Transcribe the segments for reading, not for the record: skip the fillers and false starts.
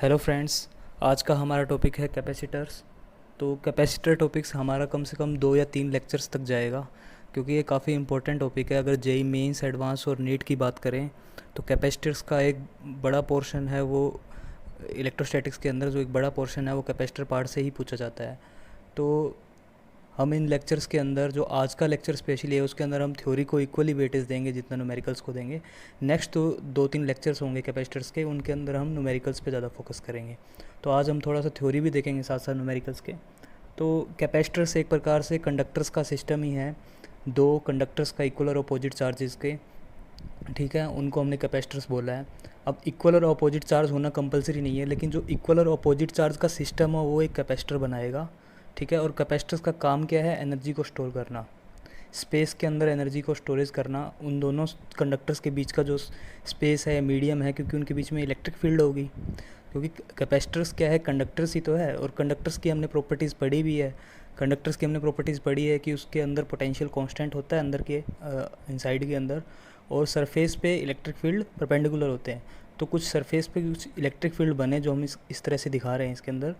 Hello friends. आज का हमारा टॉपिक है कैपेसिटर्स। तो कैपेसिटर टॉपिक्स हमारा कम से कम 2 या 3 लेक्चर्स तक जाएगा, क्योंकि ये काफ़ी इंपॉर्टेंट टॉपिक है। अगर जेई मेंस, एडवांस और नीट की बात करें तो कैपेसिटर्स का एक बड़ा पोर्शन है वो इलेक्ट्रोस्टैटिक्स के अंदर, जो एक बड़ा पोर्शन है वो कैपेसिटर पार्ट से ही पूछा जाता है। तो हम इन लेक्चर्स के अंदर, जो आज का लेक्चर स्पेशली है, उसके अंदर हम थ्योरी को इक्वली वेटेज देंगे जितना न्यूमेरिकल्स को देंगे। नेक्स्ट तो 2-3 लेक्चर्स होंगे कैपेसिटर्स के, उनके अंदर हम न्यूमेरिकल्स पे ज़्यादा फोकस करेंगे। तो आज हम थोड़ा सा थ्योरी भी देखेंगे साथ साथ न्यूमेरिकल्स के। तो कैपेसिटर्स एक प्रकार से कंडक्टर्स का सिस्टम ही है, दो कंडक्टर्स का इक्वल और अपोजिट चार्जेस के, ठीक है, उनको हमने कैपेसिटर्स बोला है। अब इक्वल और अपोजिट चार्ज होना कंपलसरी नहीं है, लेकिन जो इक्वल और अपोजिट चार्ज का सिस्टम है वो एक कैपेसिटर बनाएगा, ठीक है। और कैपेसिटर्स का काम क्या है? एनर्जी को स्टोर करना, स्पेस के अंदर एनर्जी को स्टोरेज करना। उन दोनों कंडक्टर्स के बीच का जो स्पेस है, मीडियम है, क्योंकि उनके बीच में इलेक्ट्रिक फील्ड होगी, क्योंकि कैपेसिटर्स क्या है? कंडक्टर्स ही तो है। और कंडक्टर्स की हमने प्रॉपर्टीज़ पढ़ी भी है। कंडक्टर्स की हमने प्रॉपर्टीज़ पढ़ी है कि उसके अंदर पोटेंशियल कांस्टेंट होता है अंदर के इनसाइड के अंदर, और सरफेस पे इलेक्ट्रिक फील्ड परपेंडिकुलर होते हैं। तो कुछ सरफेस पे कुछ इलेक्ट्रिक फील्ड बने जो हम इस तरह से दिखा रहे हैं इसके अंदर।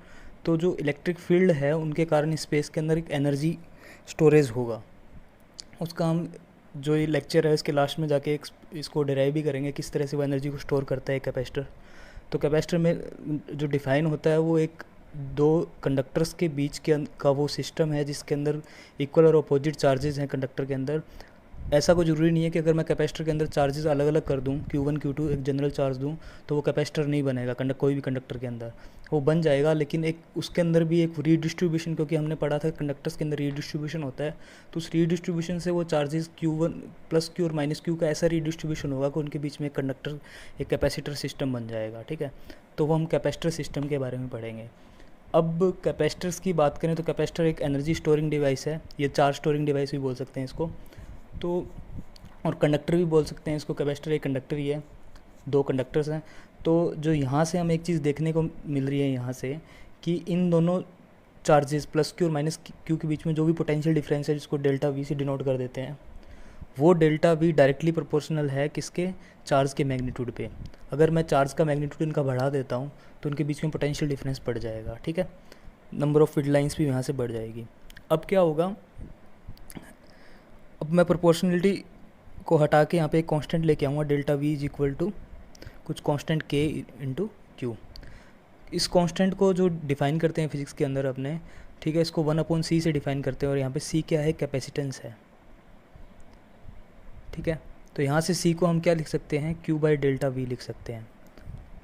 तो जो इलेक्ट्रिक फील्ड है उनके कारण स्पेस के अंदर एक एनर्जी स्टोरेज होगा। उसका हम जो ये लेक्चर है इसके लास्ट में जाके इसको डिराइव भी करेंगे किस तरह से वो एनर्जी को स्टोर करता है कैपेसिटर। तो कैपेसिटर में जो डिफ़ाइन होता है वो एक दो कंडक्टर्स के बीच का वो सिस्टम है जिसके अंदर इक्वल और अपोजिट चार्जेस हैं कंडक्टर के अंदर। ऐसा कोई ज़रूरी नहीं है कि अगर मैं कैपेसिटर के अंदर चार्जेस अलग अलग कर दूं, Q1 Q2 एक जनरल चार्ज दूं, तो वो कैपेसिटर नहीं बनेगा। कोई भी कंडक्टर के अंदर वो बन जाएगा, लेकिन एक उसके अंदर भी एक रीडिस्ट्रीब्यूशन, क्योंकि हमने पढ़ा था कंडक्टर्स के अंदर रीडिस्ट्रीब्यूशन होता है। तो उस रीडिस्ट्रीब्यूशन से वो चार्जेस Q1 प्लस Q और माइनस Q का ऐसा रीडिस्ट्रीब्यूशन होगा कि उनके बीच में एक कंडक्टर, एक कैपेसिटर सिस्टम बन जाएगा, ठीक है। तो वो हम कैपेसिटर सिस्टम के बारे में पढ़ेंगे। अब कैपेसिटर्स की बात करें तो कैपेसिटर एक एनर्जी स्टोरिंग डिवाइस है, ये चार्ज स्टोरिंग डिवाइस भी बोल सकते हैं इसको। तो और कंडक्टर भी बोल सकते हैं इसको। कैपेसिटर एक कंडक्टर ही है, दो कंडक्टर्स हैं। तो जो यहाँ से हमें एक चीज़ देखने को मिल रही है यहाँ से, कि इन दोनों चार्जेस प्लस Q और माइनस Q के बीच में जो भी पोटेंशियल डिफरेंस है, जिसको डेल्टा V से डिनोट कर देते हैं, वो डेल्टा V डायरेक्टली प्रोपोर्शनल है किसके? चार्ज के मैग्नीट्यूड पे। अगर मैं चार्ज का मैग्नीट्यूड इनका बढ़ा देता हूँ तो उनके बीच में पोटेंशियल डिफरेंस बढ़ जाएगा, ठीक है। नंबर ऑफ फील्ड लाइंस भी यहाँ से बढ़ जाएगी। अब क्या होगा? अब मैं प्रोपोर्शनलिटी को हटा के यहाँ पे एक कांस्टेंट लेके आऊँगा, delta V is equal to कुछ कांस्टेंट K इंटू Q। इस कांस्टेंट को जो डिफ़ाइन करते हैं फिजिक्स के अंदर अपने, ठीक है, इसको 1/c से डिफ़ाइन करते हैं। और यहाँ पे C क्या है? कैपेसिटेंस है, ठीक है। तो यहाँ से C को हम क्या लिख सकते हैं? Q/Δ V लिख सकते हैं।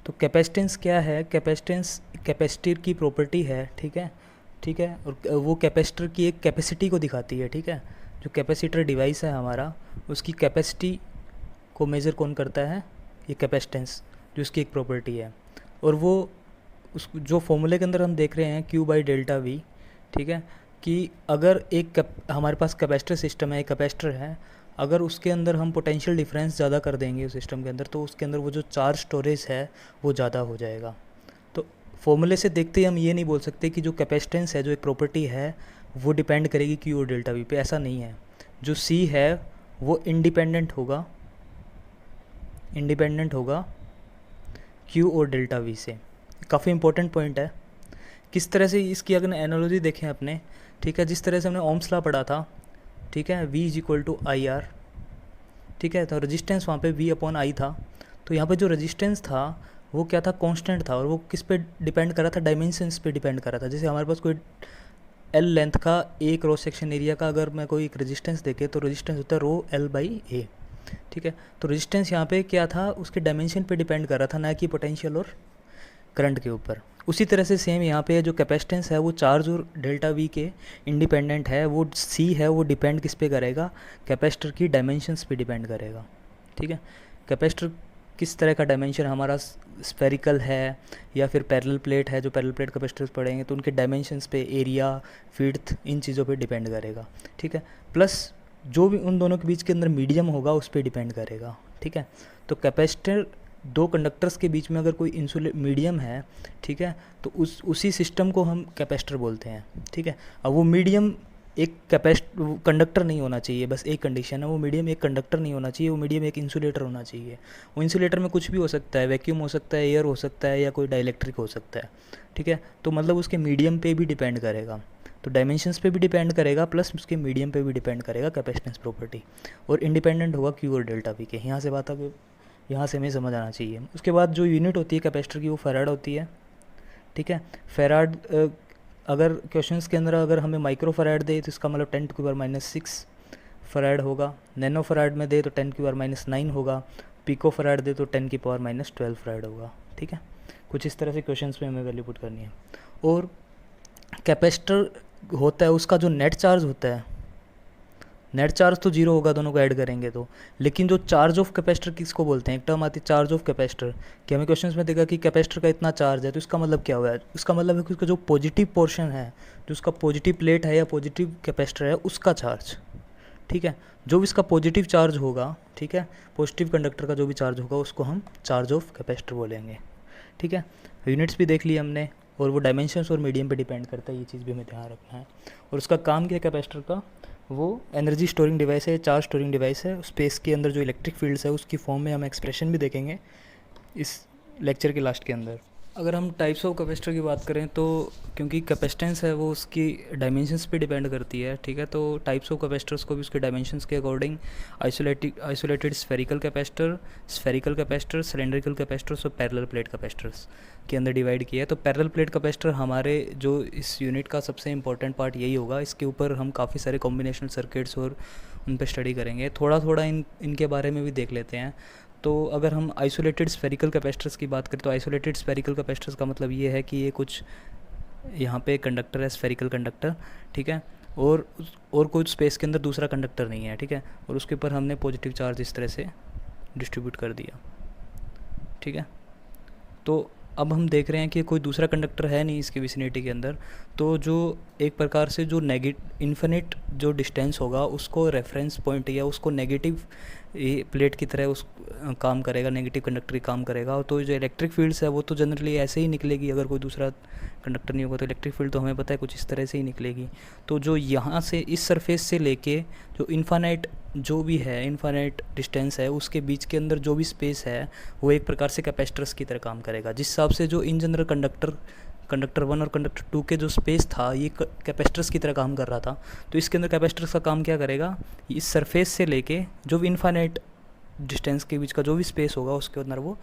तो कैपेसिटेंस क्या है? कैपेसिटेंस कैपेसिटर की प्रॉपर्टी है, ठीक है, ठीक है। और वो कैपेसिटर की एक कैपेसिटी को दिखाती है, ठीक है। जो कैपेसिटर डिवाइस है हमारा, उसकी कैपेसिटी को मेज़र कौन करता है? ये कैपेसिटेंस, जो इसकी एक प्रॉपर्टी है। और वो उस जो फॉर्मूले के अंदर हम देख रहे हैं Q/Δ V, ठीक है, कि अगर हमारे पास कैपेसिटर सिस्टम है, एक कैपेसिटर है, अगर उसके अंदर हम पोटेंशियल डिफरेंस ज़्यादा कर देंगे उस सिस्टम के अंदर, तो उसके अंदर वो जो चार्ज स्टोरेज है वो ज़्यादा हो जाएगा। तो फॉर्मूले से देखते ही हम ये नहीं बोल सकते कि जो कैपेसिटेंस है, जो एक प्रॉपर्टी है, वो डिपेंड करेगी Q और Δ V पे। ऐसा नहीं है। जो C है वो इंडिपेंडेंट होगा Q और Δ V से। काफ़ी इंपॉर्टेंट पॉइंट है। किस तरह से इसकी अगर एनालॉजी देखें अपने, ठीक है, जिस तरह से हमने ओम्स लॉ पढ़ा था, ठीक है, V is equal to IR, ठीक है। तो रेजिस्टेंस वहाँ पे V/I था। तो यहाँ पे जो रेजिस्टेंस था वो क्या था? कांस्टेंट था। और वो किस पे डिपेंड कर रहा था? डायमेंशंस पे डिपेंड कर रहा था। जैसे हमारे पास कोई L लेंथ का A क्रॉस सेक्शन एरिया का अगर मैं कोई एक रेजिस्टेंस देखे, तो रेजिस्टेंस होता है ρL/A, ठीक है। तो रेजिस्टेंस यहाँ पे क्या था? उसके डायमेंशन पे डिपेंड कर रहा था, ना कि पोटेंशियल और करंट के ऊपर। उसी तरह से सेम यहाँ पे जो कैपेसिटेंस है वो चार्ज और डेल्टा V के इंडिपेंडेंट है। वो C है वो डिपेंड किस पे करेगा? कैपेसिटर की डायमेंशंस पे डिपेंड करेगा, ठीक है। कैपेसिटर किस तरह का डायमेंशन हमारा? स्फेरिकल है या फिर पैरेलल प्लेट है? जो पैरेलल प्लेट कैपेसिटर्स पढ़ेंगे तो उनके डायमेंशंस पे, एरिया, विड्थ, इन चीज़ों पे डिपेंड करेगा, ठीक है। प्लस जो भी उन दोनों के बीच के अंदर मीडियम होगा उस पर डिपेंड करेगा, ठीक है। तो कैपेसिटर दो कंडक्टर्स के बीच में अगर कोई इंसुलेट मीडियम है, ठीक है, तो उसी सिस्टम को हम कैपेसिटर बोलते हैं, ठीक है। अब वो मीडियम एक कंडक्टर नहीं होना चाहिए, बस एक कंडीशन है, वो मीडियम एक कंडक्टर नहीं होना चाहिए, वो मीडियम एक इंसुलेटर होना चाहिए। वो इंसुलेटर में कुछ भी हो सकता है, वैक्यूम हो सकता है, एयर हो सकता है, या कोई डाइलेक्ट्रिक हो सकता है, ठीक है। तो मतलब उसके मीडियम पे भी डिपेंड करेगा, तो डायमेंशंस पे भी डिपेंड करेगा, प्लस उसके मीडियम पे भी डिपेंड करेगा कैपेसिटेंस प्रॉपर्टी, और इंडिपेंडेंट होगा क्यू और डेल्टा वी के। यहाँ से बात आगे, यहाँ से हमें समझ आना चाहिए। उसके बाद जो यूनिट होती है कैपेसिटर की, वो फैराड होती है, ठीक है। फैराड अगर क्वेश्चंस के अंदर अगर हमें माइक्रो फैराड दे तो इसका मतलब 10⁻⁻⁶ फैराड होगा, नैनो फैराड में दे तो 10⁻⁹ होगा, पिको फैराड दे तो 10⁻12 फैराड होगा, ठीक है। कुछ इस तरह से क्वेश्चंस में हमें वैल्यू पुट करनी है। और कैपेसिटर होता है, उसका जो नेट चार्ज होता है, नेट चार्ज तो जीरो होगा दोनों को ऐड करेंगे तो, लेकिन जो चार्ज ऑफ कैपेसिटर किसको बोलते हैं, एक टर्म आती है चार्ज ऑफ कैपेसिटर, कि हमें क्वेश्चंस में देखा कि कैपेसिटर का इतना चार्ज है, तो इसका मतलब क्या हुआ है, उसका मतलब है कि उसका जो पॉजिटिव पोर्शन है, जो उसका पॉजिटिव प्लेट है या पॉजिटिव कैपेसिटर है, उसका चार्ज, ठीक है। जो भी इसका पॉजिटिव चार्ज होगा, ठीक है, पॉजिटिव कंडक्टर का जो भी चार्ज होगा उसको हम चार्ज ऑफ कैपेसिटर बोलेंगे, ठीक है। यूनिट्स भी देख ली हमने, और वो डायमेंशंस और मीडियम पे डिपेंड करता है, ये चीज़ भी हमें ध्यान रखना है। और उसका काम क्या है कैपेसिटर का, वो एनर्जी स्टोरिंग डिवाइस है, चार्ज स्टोरिंग डिवाइस है। स्पेस के अंदर जो इलेक्ट्रिक फील्ड्स है उसकी फॉर्म में हम एक्सप्रेशन भी देखेंगे इस लेक्चर के लास्ट के अंदर। अगर हम टाइप्स ऑफ कैपेसिटर की बात करें तो, क्योंकि कैपेसिटेंस है वो उसकी डायमेंशंस पे डिपेंड करती है, ठीक है, तो टाइप्स ऑफ कैपेसिटर्स को भी उसके डायमेंशंस के according isolated spherical capacitor, cylindrical capacitors और पैरेलल प्लेट कैपेसिटर्स के अंदर डिवाइड किया है। तो पैरेलल प्लेट कैपेसिटर हमारे जो इस यूनिट का सबसे इंपॉर्टेंट पार्ट यही होगा। इसके ऊपर हम काफ़ी सारे कॉम्बिनेशनल सर्किट्स और उन पर स्टडी करेंगे, थोड़ा थोड़ा इनके बारे में भी देख लेते हैं। तो अगर हम आइसोलेटेड स्फेरिकल कैपेसिटर्स की बात करें तो आइसोलेटेड स्फेरिकल कैपेसिटर्स का मतलब ये है कि ये कुछ यहाँ पे कंडक्टर है, स्फेरिकल कंडक्टर, ठीक है, और कुछ स्पेस के अंदर दूसरा कंडक्टर नहीं है, ठीक है, और उसके ऊपर हमने पॉजिटिव चार्ज इस तरह से डिस्ट्रीब्यूट कर दिया, ठीक है। तो अब हम देख रहे हैं कि कोई दूसरा कंडक्टर है नहीं इसकी विसिनिटी के अंदर, तो जो एक प्रकार से जो इन्फिनिट जो डिस्टेंस होगा उसको रेफरेंस पॉइंट या उसको नेगेटिव प्लेट की तरह उस काम करेगा, नेगेटिव कंडक्टर काम करेगा। तो जो इलेक्ट्रिक फील्ड्स है वो तो जनरली ऐसे ही निकलेगी, अगर कोई दूसरा कंडक्टर नहीं होगा तो इलेक्ट्रिक फील्ड तो हमें पता है कुछ इस तरह से ही निकलेगी। तो जो यहाँ से इस सरफेस से लेके जो इन्फानाइट जो भी है, इन्फानाइट डिस्टेंस है, उसके बीच के अंदर जो भी स्पेस है वो एक प्रकार से कैपेसिटर्स की तरह काम करेगा। जिस हिसाब से जो इन जनरल कंडक्टर 1 और कंडक्टर 2 के जो स्पेस था ये कैपेसिटर्स की तरह काम कर रहा था, तो इसके अंदर कैपेसिटर्स का काम क्या करेगा, इस सरफेस से लेके जो भी इन्फानाइट डिस्टेंस के बीच का जो भी स्पेस होगा उसके अंदर वो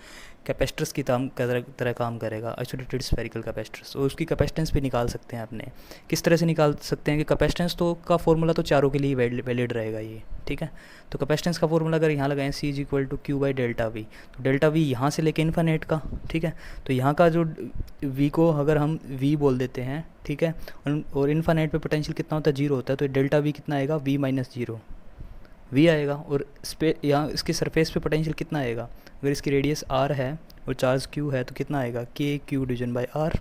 कैपेसिटर्स की तरह काम करेगा, आइसोलेटेड स्फेरिकल कैपेसिटर्स। और उसकी कैपेसिटेंस भी निकाल सकते हैं अपने, किस तरह से निकाल सकते हैं कि कैपेसिटेंस तो का फॉर्मूला तो चारों के लिए वैलिड रहेगा ये, ठीक है। तो कैपेसिटेंस का फॉर्मूला अगर यहाँ लगाएं C=Q/ΔV, तो डेल्टा वी यहाँ से लेके इन्फिनिट का, ठीक है, तो यहाँ का जो V को अगर हम V बोल देते हैं, ठीक है, और इन्फिनिट पे पोटेंशियल कितना होता है, 0 होता है, तो डेल्टा V कितना आएगा, V-0 V आएगा। और यहाँ इसके सरफेस पे पोटेंशियल कितना आएगा, अगर इसकी रेडियस r है और चार्ज q है तो कितना आएगा, KQ/R।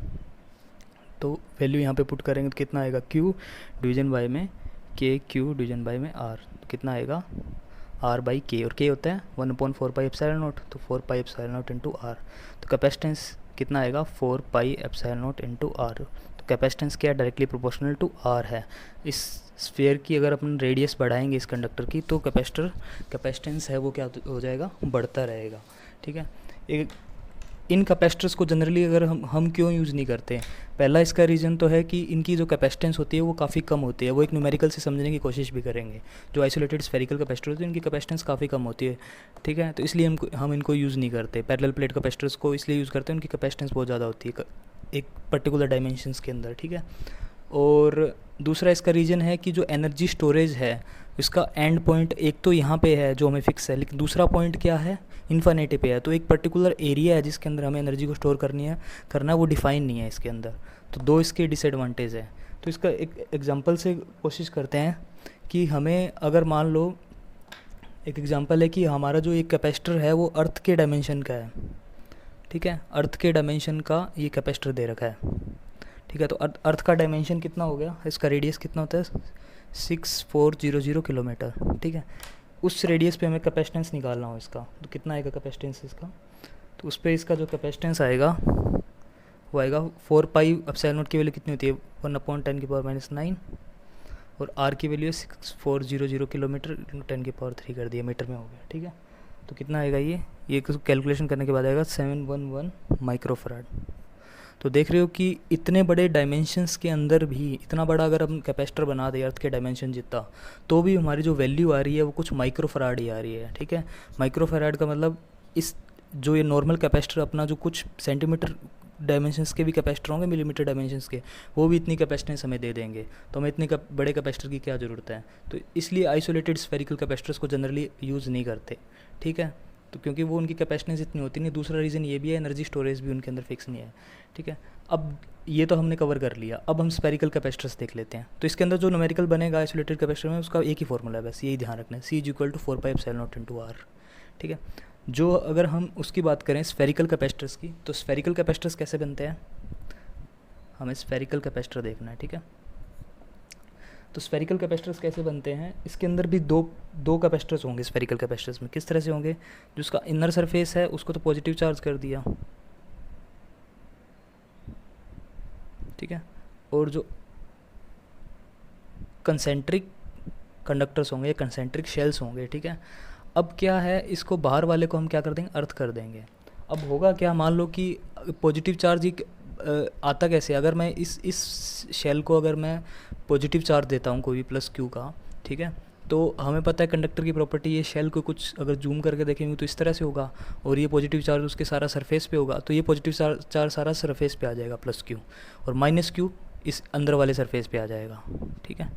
तो वैल्यू यहाँ पे पुट करेंगे तो कितना आएगा, Q/Y में KQ/Y में R, तो कितना आएगा R/K, और K होता है 1/4πε0, तो 4πε0 इंटू R। तो कैपेसिटेंस कितना आएगा, 4πε0 इंटू R। तो कैपेसिटेंस क्या है, डायरेक्टली प्रोपोर्शनल टू R है। इस स्फीयर की अगर अपन रेडियस बढ़ाएंगे इस कंडक्टर की तो कैपेसिटेंस है वो क्या हो जाएगा, बढ़ता रहेगा, ठीक है। इन कैपेसिटर्स को जनरली अगर हम क्यों यूज़ नहीं करते, पहला इसका रीज़न तो है कि इनकी जो कैपेसिटेंस होती है वो काफ़ी कम होती है, वो एक न्यूमेरिकल से समझने की कोशिश भी करेंगे। जो आइसोलेटेड स्फेरिकल कैपेसिटर होते हैं इनकी कैपेसिटेंस काफ़ी कम होती है, ठीक है, तो इसलिए हम इनको यूज़ नहीं करते। पैरेलल प्लेट कैपेसिटर्स को इसलिए यूज़ करते हैं, उनकी कैपेसिटेंस बहुत ज़्यादा होती है एक पर्टिकुलर डायमेंशंस के अंदर, ठीक है। और दूसरा इसका रीज़न है कि जो एनर्जी स्टोरेज है इसका एंड पॉइंट एक तो यहाँ पे है जो हमें फिक्स है, लेकिन दूसरा पॉइंट क्या है, इन्फिनिटी पे है। तो एक पर्टिकुलर एरिया है जिसके अंदर हमें एनर्जी को स्टोर करना वो डिफाइन नहीं है इसके अंदर। तो दो इसके डिसएडवांटेज है। तो इसका एक एग्जांपल से कोशिश करते हैं कि हमें अगर मान लो एक एग्जांपल है कि हमारा जो एक कैपेसिटर है वो अर्थ के डायमेंशन का है, ठीक है, अर्थ के डायमेंशन का ये कैपेसिटर दे रखा है, ठीक है। तो अर्थ का डायमेंशन कितना हो गया, इसका रेडियस कितना होता है 6400 किलोमीटर, ठीक है। उस रेडियस पे हमें कैपेसिटेंस निकालना हो इसका, तो कितना आएगा कैपेसिटेंस इसका, तो उस पर इसका जो कैपेसिटेंस आएगा वो आएगा 4πε0 की वैल्यू कितनी होती है 1/10⁻⁹, और आर की वैल्यू है 6400 किलोमीटर, 10⁻³ कर दिया, मीटर में हो गया, ठीक है। तो कितना आएगा ये कैलकुलेशन करने के बाद आएगा 711 माइक्रोफराड। तो देख रहे हो कि इतने बड़े डायमेंशंस के अंदर भी, इतना बड़ा अगर हम कैपेसिटर बना दें अर्थ के डायमेंशन जितना, तो भी हमारी जो वैल्यू आ रही है वो कुछ माइक्रोफराड ही आ रही है, ठीक है। माइक्रोफराड का मतलब इस जो ये नॉर्मल कैपेसिटर अपना जो कुछ सेंटीमीटर डायमेंशंस के भी कैपेसिटर होंगे, मिलीमीटर डायमेंशंस के, वो भी इतनी कैपेसिटेंस हमें दे देंगे, तो हमें इतने बड़े कैपेसिटर की क्या ज़रूरत है। तो इसलिए आइसोलेटेड स्फेरिकल कैपेसिटर्स को जनरली यूज़ नहीं करते, ठीक है। तो क्योंकि वो उनकी कैपेसिटेंस इतनी होती नहीं। दूसरा रीज़न ये भी है, एनर्जी स्टोरेज भी उनके अंदर फिक्स नहीं है, ठीक है। अब ये तो हमने कवर कर लिया, अब हम स्फेरिकल कैपेसिटर्स देख लेते हैं। तो इसके अंदर जो न्यूमेरिकल बनेगा आइसोलेटेड कैपेसिटर में, उसका एक ही फॉर्मूला है, बस यही ध्यान रखना है, C=4πε0 r, ठीक है। जो अगर हम उसकी बात करें स्फेरिकल कैपेसिटर्स की, तो स्फेरिकल कैपेसिटर्स कैसे बनते हैं, हमें स्फेरिकल कैपेसिटर देखना है, ठीक है। तो स्फेरिकल कैपेसिटर्स कैसे बनते हैं, इसके अंदर भी दो कैपेसिटर्स होंगे स्फेरिकल कैपेसिटर्स में। किस तरह से होंगे, जो उसका इनर सरफेस है उसको तो पॉजिटिव चार्ज कर दिया, ठीक है, और जो कंसेंट्रिक कंडक्टर्स होंगे या कंसेंट्रिक शेल्स होंगे, ठीक है। अब क्या है, इसको बाहर वाले को हम क्या कर देंगे, अर्थ कर देंगे। अब होगा क्या, मान लो कि पॉजिटिव चार्ज ही आता कैसे, अगर मैं इस शेल को अगर मैं पॉजिटिव चार्ज देता हूँ कोई भी प्लस क्यू का, ठीक है, तो हमें पता है कंडक्टर की प्रॉपर्टी, ये शेल को कुछ अगर जूम करके देखेंगे तो इस तरह से होगा, और ये पॉजिटिव चार्ज उसके सारा सरफेस पे होगा, तो ये पॉजिटिव चार्ज सारा सरफेस पे आ जाएगा प्लस क्यू, और माइनस क्यू इस अंदर वाले सरफेस पे आ जाएगा, ठीक है।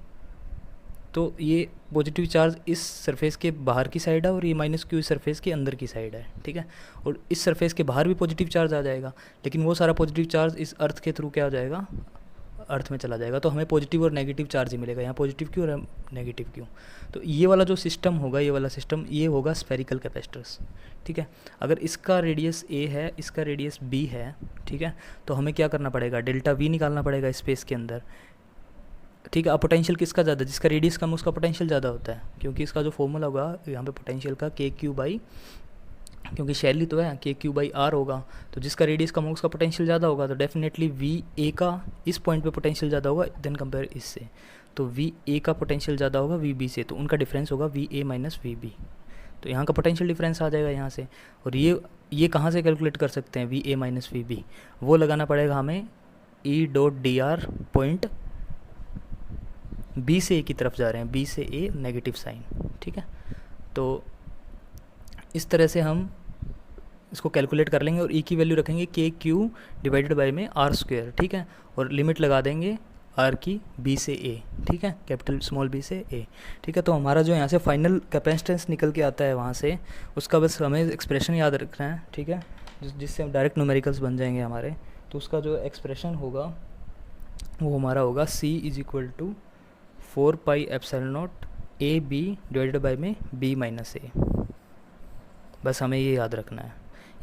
तो ये पॉजिटिव चार्ज इस सरफेस के बाहर की साइड है और ये माइनस क्यू इस सरफेस के अंदर की साइड है, ठीक है। और इस सरफेस के बाहर भी पॉजिटिव चार्ज आ जाएगा, लेकिन वो सारा पॉजिटिव चार्ज इस अर्थ के थ्रू क्या हो जाएगा, अर्थ में चला जाएगा, तो हमें पॉजिटिव और नेगेटिव चार्ज ही मिलेगा, यहाँ पॉजिटिव क्यू और नेगेटिव क्यू। तो ये वाला जो सिस्टम होगा, ये वाला सिस्टम, ये होगा स्फेरिकल कैपेसिटर्स, ठीक है। अगर इसका रेडियस a है, इसका रेडियस b है, ठीक है, तो हमें क्या करना पड़ेगा, डेल्टा v निकालना पड़ेगा स्पेस के अंदर, ठीक है। अब पोटेंशियल किसका ज़्यादा, जिसका रेडियस कम उसका पोटेंशियल ज़्यादा होता है, क्योंकि इसका जो फॉर्मूला होगा यहाँ पे पोटेंशियल का KQ/, क्योंकि शैल ही तो है, KQ/R होगा, तो जिसका रेडियस कम होगा उसका पोटेंशियल ज़्यादा होगा, तो डेफिनेटली VA का इस पॉइंट पे पोटेंशियल ज़्यादा होगा देन कंपेयर इससे, तो VA का पोटेंशियल ज़्यादा होगा VB से, तो उनका डिफरेंस होगा VA - VB, तो यहाँ का पोटेंशियल डिफरेंस आ जाएगा यहाँ से। और ये कहाँ से कैलकुलेट कर सकते हैं, VA - VB, वो लगाना पड़ेगा हमें E.dr पॉइंट B से A की तरफ जा रहे हैं, B से A नेगेटिव साइन, ठीक है। तो इस तरह से हम इसको कैलकुलेट कर लेंगे और E की वैल्यू रखेंगे KQ डिवाइडेड बाय में R², ठीक है, और लिमिट लगा देंगे R की B से A, ठीक है, कैपिटल स्मॉल b से A, ठीक है। तो हमारा जो यहाँ से फाइनल कैपेसिटेंस निकल के आता है वहाँ से, उसका बस हमें एक्सप्रेशन याद रखना है, ठीक है, जिससे हम डायरेक्ट न्यूमेरिकल्स बन जाएंगे हमारे। तो उसका जो एक्सप्रेशन होगा वो हमारा होगा C=4πε0 AB डिवाइडेड बाय में B - A। बस हमें ये याद रखना है,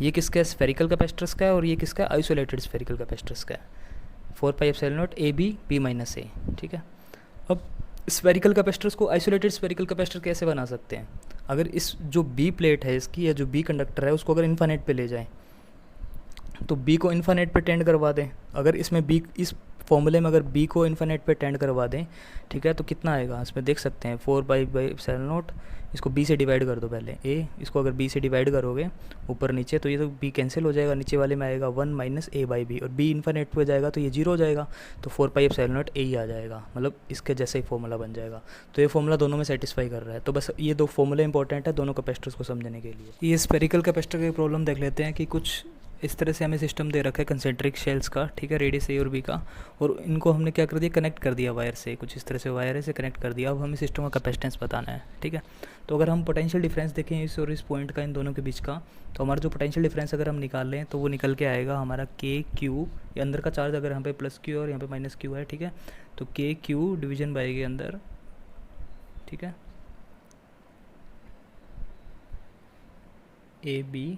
ये किसका है, स्फेरिकल कैपेसिटर्स का है, और ये किसका है, आइसोलेटेड स्फेरिकल कैपेसिटर्स का है, 4πε0 AB B - A, ठीक है। अब स्फेरिकल कैपेसिटर्स को आइसोलेटेड स्फेरिकल कैपेसिटर कैसे बना सकते हैं, अगर इस जो B प्लेट है इसकी, या जो B कंडक्टर है उसको अगर इन्फानेट पे ले जाएं, तो B को इन्फानेट पे टेंड करवा दें, अगर इसमें B इस फॉर्मूले में अगर B को इन्फानेट पे टेंड करवा दें, ठीक है, तो कितना आएगा, इसमें देख सकते हैं 4πε0, इसको B से डिवाइड कर दो पहले, A इसको अगर B से डिवाइड करोगे ऊपर नीचे, तो ये तो B कैंसिल हो जाएगा, नीचे वाले में आएगा 1 - A/B, और B इन्फानेट पे जाएगा तो ये 0 हो जाएगा, तो 4πε0 A ही आ जाएगा, मतलब इसके जैसा ही फॉर्मूला बन जाएगा। तो ये फॉर्मूला दोनों में सेटिस्फाई कर रहा है, तो बस ये दो फॉर्मूले इंपॉर्टेंट है दोनों कैपेसिटर्स को समझने के लिए। ये स्फेरिकल कैपेसिटर की प्रॉब्लम देख लेते हैं कि कुछ इस तरह से हमें सिस्टम दे रखा है कंसेंट्रिक शेल्स का, ठीक है, रेडियस A और B का, और इनको हमने क्या कर दिया, कनेक्ट कर दिया वायर से, कुछ इस तरह से वायर से कनेक्ट कर दिया। अब हमें सिस्टम का कैपेसिटेंस बताना है, ठीक है। तो अगर हम पोटेंशियल डिफरेंस देखें इस और इस पॉइंट का, इन दोनों के बीच का, तो हमारा जो पोटेंशियल डिफरेंस अगर हम निकाल लें तो वो निकल के आएगा हमारा KQ, ये अंदर का चार्ज अगर यहाँ पे प्लस Q और यहाँ पे माइनस Q है, ठीक है, तो KQ डिवीजन बाई के अंदर, ठीक है, AB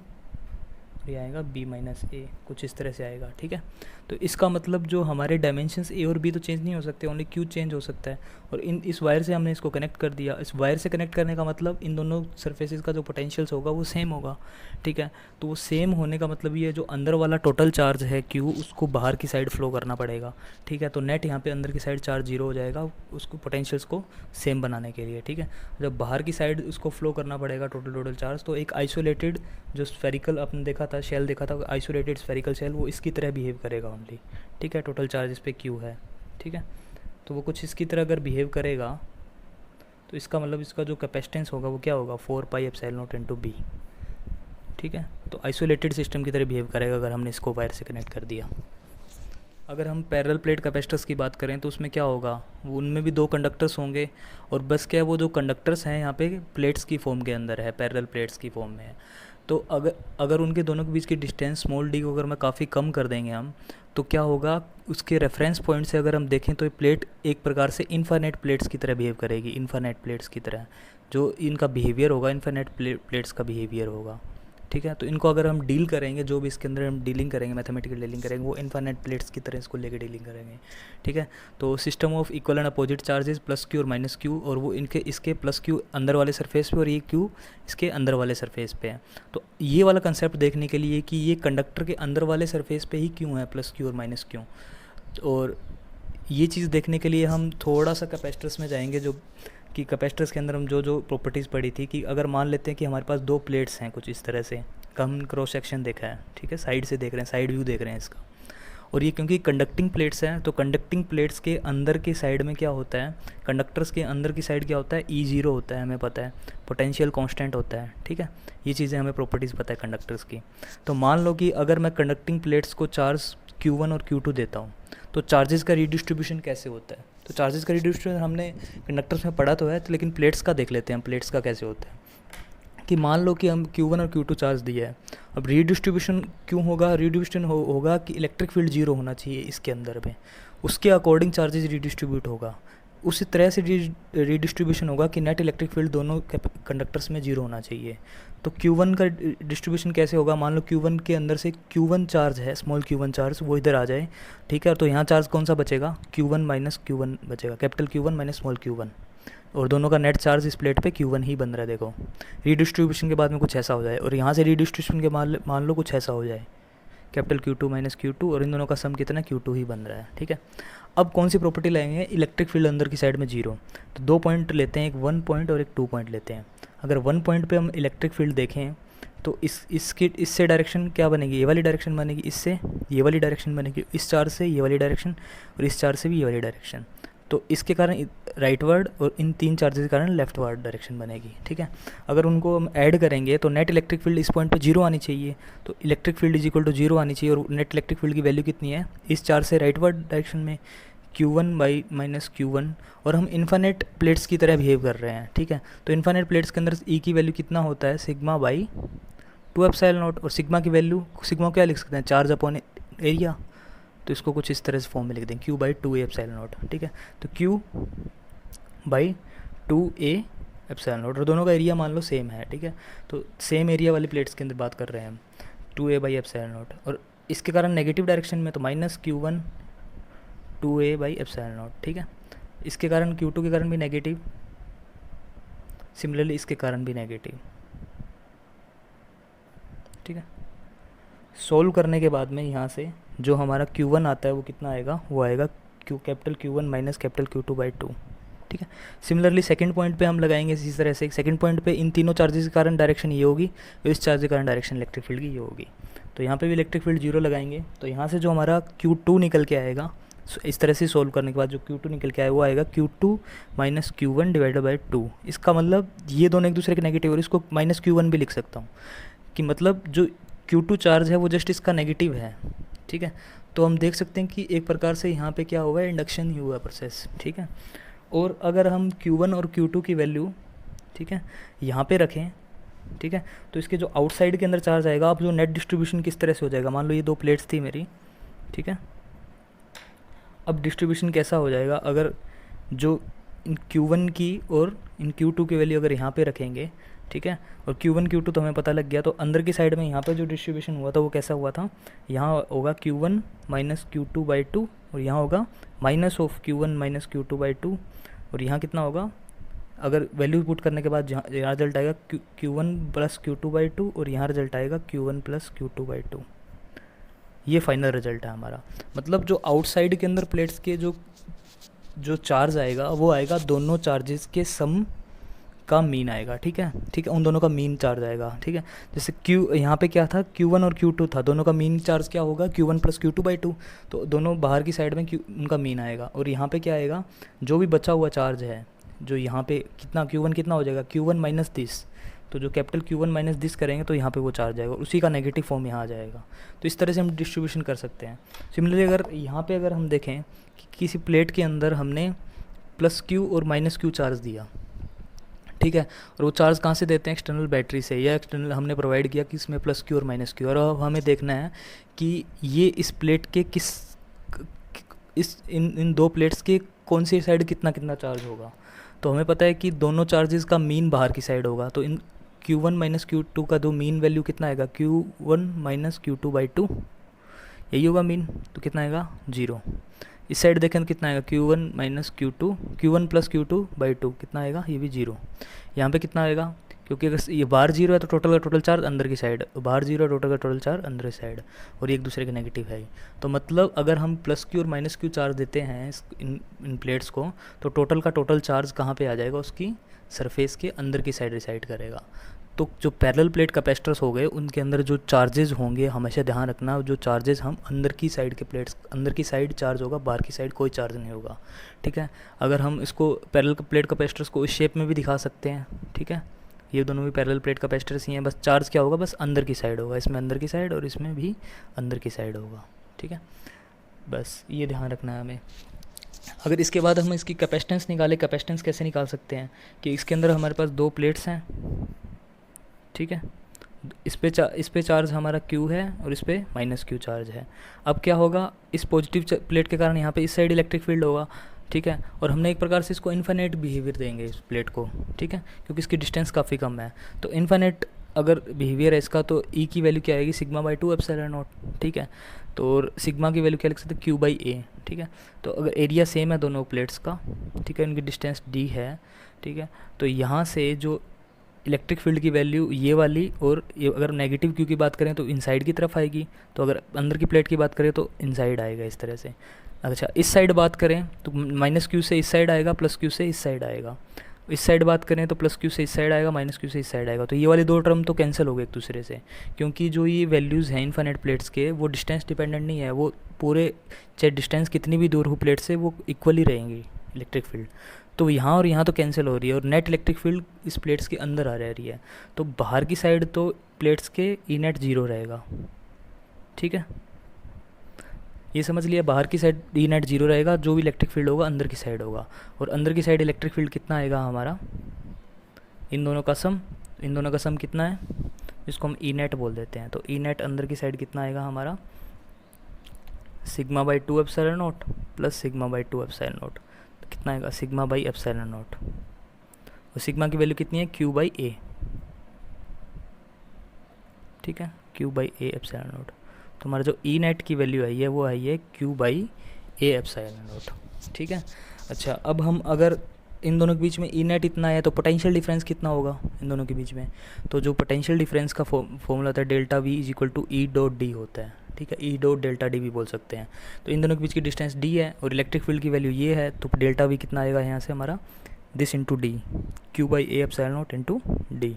और ये आएगा b माइनस ए, कुछ इस तरह से आएगा, ठीक है। तो इसका मतलब जो हमारे डायमेंशंस ए और बी तो चेंज नहीं हो सकते, ओनली क्यू चेंज हो सकता है। और इस वायर से हमने इसको कनेक्ट कर दिया। इस वायर से कनेक्ट करने का मतलब इन दोनों सरफेसेस का जो पोटेंशियल्स होगा वो सेम होगा, ठीक है। तो वो सेम होने का मतलब ये जो अंदर वाला टोटल चार्ज है क्यू, उसको बाहर की साइड फ्लो करना पड़ेगा, ठीक है। तो नेट यहाँ पे अंदर की साइड चार्ज जीरो हो जाएगा उसको पोटेंशियल्स को सेम बनाने के लिए, ठीक है। जब बाहर की साइड उसको फ्लो करना पड़ेगा टोटल चार्ज, तो एक आइसोलेटेड जो स्फेरिकल आपने देखा था, शेल देखा था, आइसोलेटेड स्फेरिकल शेल, वो इसकी तरह बिहेव करेगा ओनली, ठीक है। टोटल चार्ज इस पर क्यू है, ठीक है। तो वो कुछ इसकी तरह अगर बिहेव करेगा तो इसका मतलब इसका जो कैपेसिटेंस होगा वो क्या होगा, 4 pi epsilon naught into B, ठीक है। तो आइसोलेटेड सिस्टम की तरह बिहेव करेगा अगर हमने इसको वायर से कनेक्ट कर दिया। अगर हम पैरेलल प्लेट कैपेसिटर्स की बात करें तो उसमें क्या होगा, वो उनमें भी दो कंडक्टर्स होंगे, और बस क्या है वो जो कंडक्टर्स हैं यहाँ पे प्लेट्स की फॉर्म के अंदर है, पैरेलल प्लेट्स की फॉर्म में है। तो अगर उनके दोनों के बीच की डिस्टेंस स्मॉल डी को अगर मैं काफ़ी कम कर देंगे हम, तो क्या होगा, उसके रेफरेंस पॉइंट से अगर हम देखें तो ये प्लेट एक प्रकार से इनफाइनाइट प्लेट्स की तरह बिहेव करेगी, इनफाइनाइट प्लेट्स की तरह जो इनका बिहेवियर होगा इनफाइनाइट प्लेट्स का बिहेवियर होगा, ठीक है। तो इनको अगर हम डील करेंगे, जो भी इसके अंदर हम डीलिंग करेंगे, मैथमेटिकल डीलिंग करेंगे, वो इनफाइनाइट प्लेट्स की तरह इसको लेके डीलिंग करेंगे, ठीक है। तो system of equal and opposite charges plus Q और माइनस क्यू, और वो इसके प्लस क्यू अंदर वाले सरफेस पे और ये क्यू इसके अंदर वाले सरफेस पे है। तो ये वाला कंसेप्ट देखने के लिए कि ये कंडक्टर के अंदर वाले सरफेस पे ही क्यों है प्लस क्यू और माइनस क्यू, और ये चीज़ देखने के लिए हम थोड़ा सा कैपेसिटर्स में जाएंगे, जो कि कैपेसिटर्स के अंदर हम जो प्रॉपर्टीज़ पढ़ी थी, कि अगर मान लेते हैं कि हमारे पास दो प्लेट्स हैं कुछ इस तरह से, हम क्रॉस सेक्शन देखा है, ठीक है, साइड से देख रहे हैं, साइड व्यू देख रहे हैं इसका, और ये क्योंकि कंडक्टिंग प्लेट्स हैं, तो कंडक्टिंग प्लेट्स के अंदर की साइड में क्या होता है, कंडक्टर्स के अंदर की साइड क्या होता है, E0 होता है, हमें पता है, पोटेंशियल कांस्टेंट होता है, ठीक है। ये चीज़ें हमें प्रॉपर्टीज़ पता है कंडक्टर्स की। तो मान लो कि अगर मैं कंडक्टिंग प्लेट्स को चार्ज Q1 और Q2 देता हूँ, तो चार्जेस का रिडिस्ट्रीब्यूशन कैसे होता है। तो चार्जेस का रिडिस्ट्रीब्यूशन हमने कंडक्टर्स में पढ़ा तो है, तो लेकिन प्लेट्स का देख लेते हैं, प्लेट्स का कैसे होता है। कि मान लो कि हम Q1 और Q2 चार्ज दिया है, अब रिडिस्ट्रीब्यूशन क्यों होगा, रिडिस्ट्रीब्यूशन होगा कि इलेक्ट्रिक फील्ड जीरो होना चाहिए इसके अंदर में, उसके अकॉर्डिंग चार्जेस रिडिस्ट्रीब्यूट होगा। उसी तरह से रिडिस्ट्रीब्यूशन होगा कि नेट इलेक्ट्रिक फील्ड दोनों कंडक्टर्स में जीरो होना चाहिए। तो Q1 का डिस्ट्रीब्यूशन कैसे होगा, मान लो Q1 के अंदर से Q1 चार्ज है, स्मॉल Q1 चार्ज, वो इधर आ जाए, ठीक है। तो यहाँ चार्ज कौन सा बचेगा, Q1 माइनस Q1 बचेगा, capital Q1 minus small Q1, और दोनों का नेट चार्ज इस प्लेट पे Q1 ही बन रहा है। देखो रिडिस्ट्रीब्यूशन के बाद में कुछ ऐसा हो जाए, और यहाँ से रिडिस्ट्रीब्यूशन के मान लो कुछ ऐसा हो जाए, कैपिटल Q2 माइनस Q2, और इन दोनों का सम कितना, Q2 ही बन रहा है, ठीक है। अब कौन सी प्रॉपर्टी लाएंगे, इलेक्ट्रिक फील्ड अंदर की साइड में जीरो। तो दो पॉइंट लेते हैं, एक 1 पॉइंट और एक 2 पॉइंट लेते हैं। अगर 1 पॉइंट पे हम इलेक्ट्रिक फील्ड देखें तो इससे डायरेक्शन क्या बनेगी, ये वाली डायरेक्शन बनेगी, इससे ये वाली डायरेक्शन बनेगी, इस चार्ज से ये वाली डायरेक्शन, और इस चार्ज से भी ये वाली डायरेक्शन। तो इसके कारण राइटवर्ड, और इन तीन चार्जेस के कारण लेफ्टवर्ड डायरेक्शन बनेगी, ठीक है। अगर उनको हम ऐड करेंगे तो नेट इलेक्ट्रिक फील्ड इस पॉइंट पे जीरो आनी चाहिए, तो electric field is equal to zero आनी चाहिए, और नेट इलेक्ट्रिक फील्ड की वैल्यू कितनी है, इस चार्ज से राइटवर्ड डायरेक्शन में Q1 बाई माइनस Q1, और हम इन्फानेट प्लेट्स की तरह बिहेव कर रहे हैं, ठीक है। तो इन्फानेट प्लेट्स के अंदर E की वैल्यू कितना होता है, सिग्मा बाई 2 एप्सिलॉन नॉट, और सिग्मा की वैल्यू, सिग्मा क्या लिख सकते हैं, चार्ज अपॉन एरिया, तो इसको कुछ इस तरह से फॉर्म में लिख दें, Q by 2A epsilon not, ठीक है। तो Q by 2A epsilon not, और दोनों का एरिया मान लो सेम है, ठीक है। तो सेम एरिया वाली प्लेट्स के अंदर बात कर रहे हैं हम, 2A बाई एप्सिलॉन नॉट, और इसके कारण नेगेटिव डायरेक्शन में तो minus Q1 2A by epsilon not, ठीक है। इसके कारण Q2 के कारण भी नेगेटिव, सिमिलरली इसके कारण भी नेगेटिव, ठीक है। सोल्व करने के बाद में यहाँ से जो हमारा Q1 आता है वो कितना आएगा, वो आएगा capital Q1 minus capital Q2 by 2, ठीक है। सिमिलरली सेकंड पॉइंट पे हम लगाएंगे इसी तरह से, सेकंड पॉइंट पे इन तीनों चार्जेस के कारण डायरेक्शन ये होगी, तो इस चार्ज के कारण डायरेक्शन इलेक्ट्रिक फील्ड की ये होगी। तो यहाँ पे भी इलेक्ट्रिक फील्ड जीरो लगाएंगे, तो यहाँ से जो हमारा Q2 निकल के आएगा, इस तरह से सोल्व करने के बाद जो Q2 निकल के आए वो आएगा Q2 minus Q1 divided by 2। इसका मतलब ये दोनों एक दूसरे के नेगेटिव, और इसको माइनस Q1 भी लिख सकता हूँ, कि मतलब जो Q2 चार्ज है वो जस्ट इसका नेगेटिव है, ठीक है। तो हम देख सकते हैं कि एक प्रकार से यहाँ पे क्या हुआ है, इंडक्शन ही हुआ प्रोसेस, ठीक है। और अगर हम Q1 और Q2 की वैल्यू, ठीक है, यहाँ पे रखें, ठीक है, तो इसके जो आउटसाइड के अंदर चार्ज आएगा, अब जो नेट डिस्ट्रीब्यूशन किस तरह से हो जाएगा, मान लो ये दो प्लेट्स थी मेरी, ठीक है। अब डिस्ट्रीब्यूशन कैसा हो जाएगा, अगर जो इन Q1 की और इन Q2 की वैल्यू अगर यहाँ पे रखेंगे, ठीक है। और Q1 Q2 तो हमें पता लग गया। तो अंदर की साइड में यहाँ पे जो डिस्ट्रीब्यूशन हुआ था वो कैसा हुआ था, यहाँ होगा Q1 माइनस Q2/2 और यहाँ होगा minus of Q1 minus Q2/2 और यहाँ कितना होगा, अगर वैल्यू पुट करने के बाद यहाँ रिजल्ट आएगा Q1 प्लस Q2/2 और यहाँ रिजल्ट आएगा Q1 प्लस Q2/2। ये फाइनल रिजल्ट है हमारा। मतलब जो आउटसाइड के अंदर प्लेट्स के जो चार्ज आएगा वो आएगा दोनों चार्जेस के सम का मीन आएगा। ठीक है, ठीक है, उन दोनों का मीन चार्ज आएगा। ठीक है, जैसे यहाँ पे क्या था, Q1 और Q2 था, दोनों का मीन चार्ज क्या होगा, Q1 प्लस Q2/2। तो दोनों बाहर की साइड में उनका मीन आएगा। और यहाँ पे क्या आएगा, जो भी बचा हुआ चार्ज है, जो यहाँ पे कितना Q1 कितना हो जाएगा, Q1 माइनस दिस। तो जो कैपिटल Q1 माइनस दिस करेंगे तो यहाँ पे वो चार्ज आएगा, उसी का नेगेटिव फॉर्म यहाँ आ जाएगा। तो इस तरह से हम डिस्ट्रीब्यूशन कर सकते हैं। सिमिलरली अगर यहाँ पे अगर हम देखें कि किसी प्लेट के अंदर हमने प्लस Q और माइनस Q चार्ज दिया, ठीक है, और वो चार्ज कहाँ से देते हैं, एक्सटर्नल बैटरी से, या एक्सटर्नल हमने प्रोवाइड किया कि इसमें प्लस Q और माइनस Q। और अब हमें देखना है कि ये इस प्लेट के इन दो प्लेट्स के कौन सी साइड कितना कितना चार्ज होगा। तो हमें पता है कि दोनों चार्जेस का मीन बाहर की साइड होगा। तो इन Q1 माइनस Q2 का दो मीन वैल्यू कितना आएगा, Q1 माइनस Q2/2, यही होगा मीन। तो कितना आएगा, 0। इस साइड देखें तो कितना आएगा, Q1 minus Q2, Q1 plus Q2/2 कितना आएगा, ये भी 0। यहाँ पे कितना आएगा, क्योंकि अगर ये बाहर 0 है तो टोटल का टोटल चार्ज अंदर की साइड, बाहर 0 है टोटल का टोटल चार्ज अंदर की साइड, और ये एक दूसरे के नेगेटिव है। तो मतलब अगर हम प्लस Q और माइनस Q चार्ज देते हैं इन प्लेट्स को, तो टोटल का टोटल चार्ज कहाँ पे आ जाएगा, उसकी सरफेस के अंदर की साइड रिसाइड करेगा। तो जो पैरेलल प्लेट कैपेसिटर्स हो गए, उनके अंदर जो चार्जेस होंगे, हमेशा ध्यान रखना, जो चार्जेस हम अंदर की साइड के प्लेट्स, अंदर की साइड चार्ज होगा, बाहर की साइड कोई चार्ज नहीं होगा। ठीक है, अगर हम इसको पैरेलल प्लेट कैपेसिटर्स को इस शेप में भी दिखा सकते हैं। ठीक है, ये दोनों भी पैरेलल प्लेट कैपेसिटर्स ही हैं, बस चार्ज क्या होगा, बस अंदर की साइड होगा, इसमें अंदर की साइड और इसमें भी अंदर की साइड होगा। ठीक है, बस ये ध्यान रखना है हमें। अगर इसके बाद हम इसकी कैपेसिटेंस निकालें, कैपेसिटेंस कैसे निकाल सकते हैं कि इसके अंदर हमारे पास दो प्लेट्स हैं। ठीक है, इस पे चार्ज हमारा Q है और इस पे माइनस Q चार्ज है। अब क्या होगा, इस पॉजिटिव प्लेट के कारण यहाँ पे इस साइड इलेक्ट्रिक फील्ड होगा। ठीक है, और हमने एक प्रकार से इसको इन्फिनिट बिहेवियर देंगे इस प्लेट को। ठीक है, क्योंकि इसकी डिस्टेंस काफ़ी कम है। तो इन्फिनिट अगर बिहेवियर है इसका, तो E की वैल्यू क्या आएगी, σ/2 एप्सिलॉन नॉट। ठीक है, तो और सिग्मा की वैल्यू क्या लिख सकते हैं, Q/A। ठीक है, तो अगर एरिया सेम है दोनों प्लेट्स का, ठीक है, उनकी डिस्टेंस D है। ठीक है, तो यहाँ से जो इलेक्ट्रिक फील्ड की वैल्यू ये वाली, और ये अगर नेगेटिव Q की बात करें तो इनसाइड की तरफ आएगी, तो अगर अंदर की प्लेट की बात करें तो इनसाइड आएगा इस तरह से। अच्छा, इस साइड बात करें तो माइनस Q से इस साइड आएगा, प्लस Q से इस साइड आएगा। इस साइड बात करें तो प्लस Q से इस साइड आएगा, माइनस Q से इस साइड आएगा। तो ये वाली दो टर्म तो कैंसिल हो गए एक दूसरे से, क्योंकि जो ये वैल्यूज़ हैं इनफाइनाइट प्लेट्स के, वो डिस्टेंस डिपेंडेंट नहीं है, वो पूरे चाहे डिस्टेंस कितनी भी दूर हो प्लेट से, वो इक्वली रहेंगी इलेक्ट्रिक फील्ड। तो यहाँ और यहाँ तो कैंसिल हो रही है, और नेट इलेक्ट्रिक फील्ड इस प्लेट्स के अंदर आ रही है। तो बाहर की साइड तो प्लेट्स के ई नेट 0 रहेगा। ठीक है, ये समझ लिया, बाहर की साइड ई नेट 0 रहेगा, जो भी इलेक्ट्रिक फील्ड होगा अंदर की साइड होगा। और अंदर की साइड इलेक्ट्रिक फील्ड कितना आएगा हमारा, इन दोनों का सम कितना है, जिसको हम ई नेट बोल देते हैं। तो ई नेट अंदर की साइड कितना आएगा हमारा, σ/2 epsilon not plus σ/2 epsilon not. कितना आएगा, σ/एप्सिलॉन नॉट। और सिग्मा की वैल्यू कितनी है, Q/A। ठीक है, Q/A एप्सिलॉन नॉट। तो हमारा जो ई नेट की वैल्यू आई है वो आई है Q/A एप्सिलॉन नॉट। ठीक है, अच्छा, अब हम अगर इन दोनों के बीच में ई नेट इतना है तो पोटेंशियल डिफरेंस कितना होगा इन दोनों के बीच में। तो जो पोटेंशियल डिफरेंस का फॉर्मूला होता है, डेल्टा V = E.D होता है। ठीक है, E.ΔD भी बोल सकते हैं। तो इन दोनों के बीच की डिस्टेंस D है और इलेक्ट्रिक फील्ड की वैल्यू ये है, तो डेल्टा V कितना आएगा यहाँ से हमारा, this into D, Q/A epsilon not into D।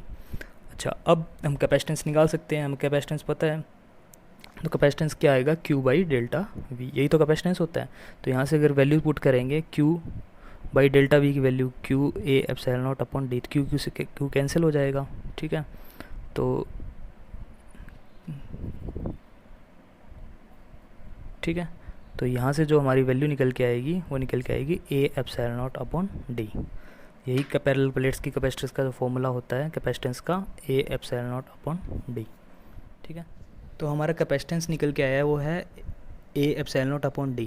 अच्छा, अब हम कैपेसिटेंस निकाल सकते हैं, हमें कैपेसिटेंस पता है। तो कैपेसिटेंस क्या आएगा, Q/ΔV, यही तो कैपेसिटेंस होता है। तो यहाँ से अगर वैल्यू पुट करेंगे, Q/ΔV की value Q/A epsilon not upon D, Q से Q कैंसिल हो जाएगा। ठीक है, तो ठीक है, तो यहाँ से जो हमारी वैल्यू निकल के आएगी वो निकल के आएगी A epsilon not upon D। यही पैरेलल प्लेट्स की कैपेसिटेंस का जो फॉर्मूला होता है कैपेसिटेंस का, A epsilon not upon D। ठीक है, तो हमारा कैपेसिटेंस निकल के आया वो है A epsilon not upon D।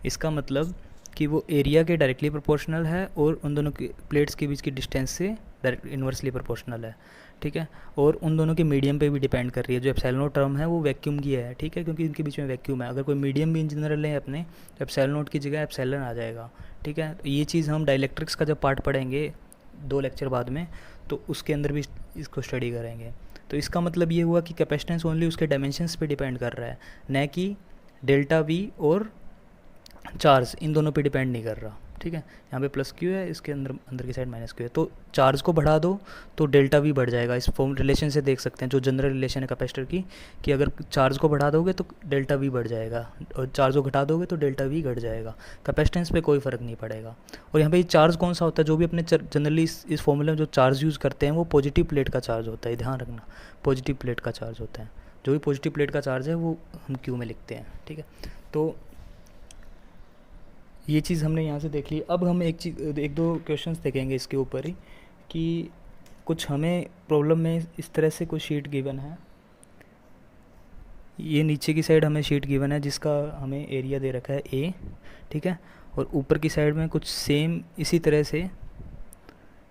इसका मतलब कि वो एरिया के डायरेक्टली प्रोपोर्शनल है और उन दोनों की प्लेट्स के बीच की डिस्टेंस से डायरेक्ट इन्वर्सली प्रोपोर्शनल है, ठीक है। और उन दोनों के मीडियम पे भी डिपेंड कर रही है। जो एप्सिलॉन नोट टर्म है वो वैक्यूम की है, ठीक है, क्योंकि इनके बीच में वैक्यूम है। अगर कोई मीडियम भी इन जनरल लें अपने तो एप्सिलॉन नोट की जगह एप्सिलॉन आ जाएगा, ठीक है। तो ये चीज़ हम डाइलेक्ट्रिक्स का जब पार्ट पढ़ेंगे 2 लेक्चर बाद में, तो उसके अंदर भी इसको स्टडी करेंगे। तो इसका मतलब ये हुआ कि कैपेसिटेंस ओनली उसके डायमेंशंस पे डिपेंड कर रहा है, न कि डेल्टा वी और चार्ज इन दोनों पे डिपेंड नहीं कर रहा, ठीक है। यहाँ पे प्लस क्यू है, इसके अंदर अंदर की साइड माइनस क्यू है। तो चार्ज को बढ़ा दो तो डेल्टा वी बढ़ जाएगा। इस फॉर्म रिलेशन से देख सकते हैं, जो जनरल रिलेशन है कैपेसिटर की, कि अगर चार्ज को बढ़ा दोगे तो डेल्टा वी बढ़ जाएगा और चार्ज को घटा दोगे तो डेल्टा वी घट जाएगा। कैपेसिटेंस पे कोई फ़र्क नहीं पड़ेगा। और यहाँ पे चार्ज कौन सा होता है, जो भी अपने जनरली इस फॉर्मूले में जो चार्ज यूज़ करते हैं वो पॉजिटिव प्लेट का चार्ज होता है, ध्यान रखना, पॉजिटिव प्लेट का चार्ज होता है। जो भी पॉजिटिव प्लेट का चार्ज है वो हम क्यू में लिखते हैं, ठीक है। तो ये चीज़ हमने यहाँ से देख ली। अब हम एक दो क्वेश्चंस देखेंगे इसके ऊपर ही, कि कुछ हमें प्रॉब्लम में इस तरह से कोई शीट गिवन है। ये नीचे की साइड हमें शीट गिवन है जिसका हमें एरिया दे रखा है ए, ठीक है। और ऊपर की साइड में कुछ सेम इसी तरह से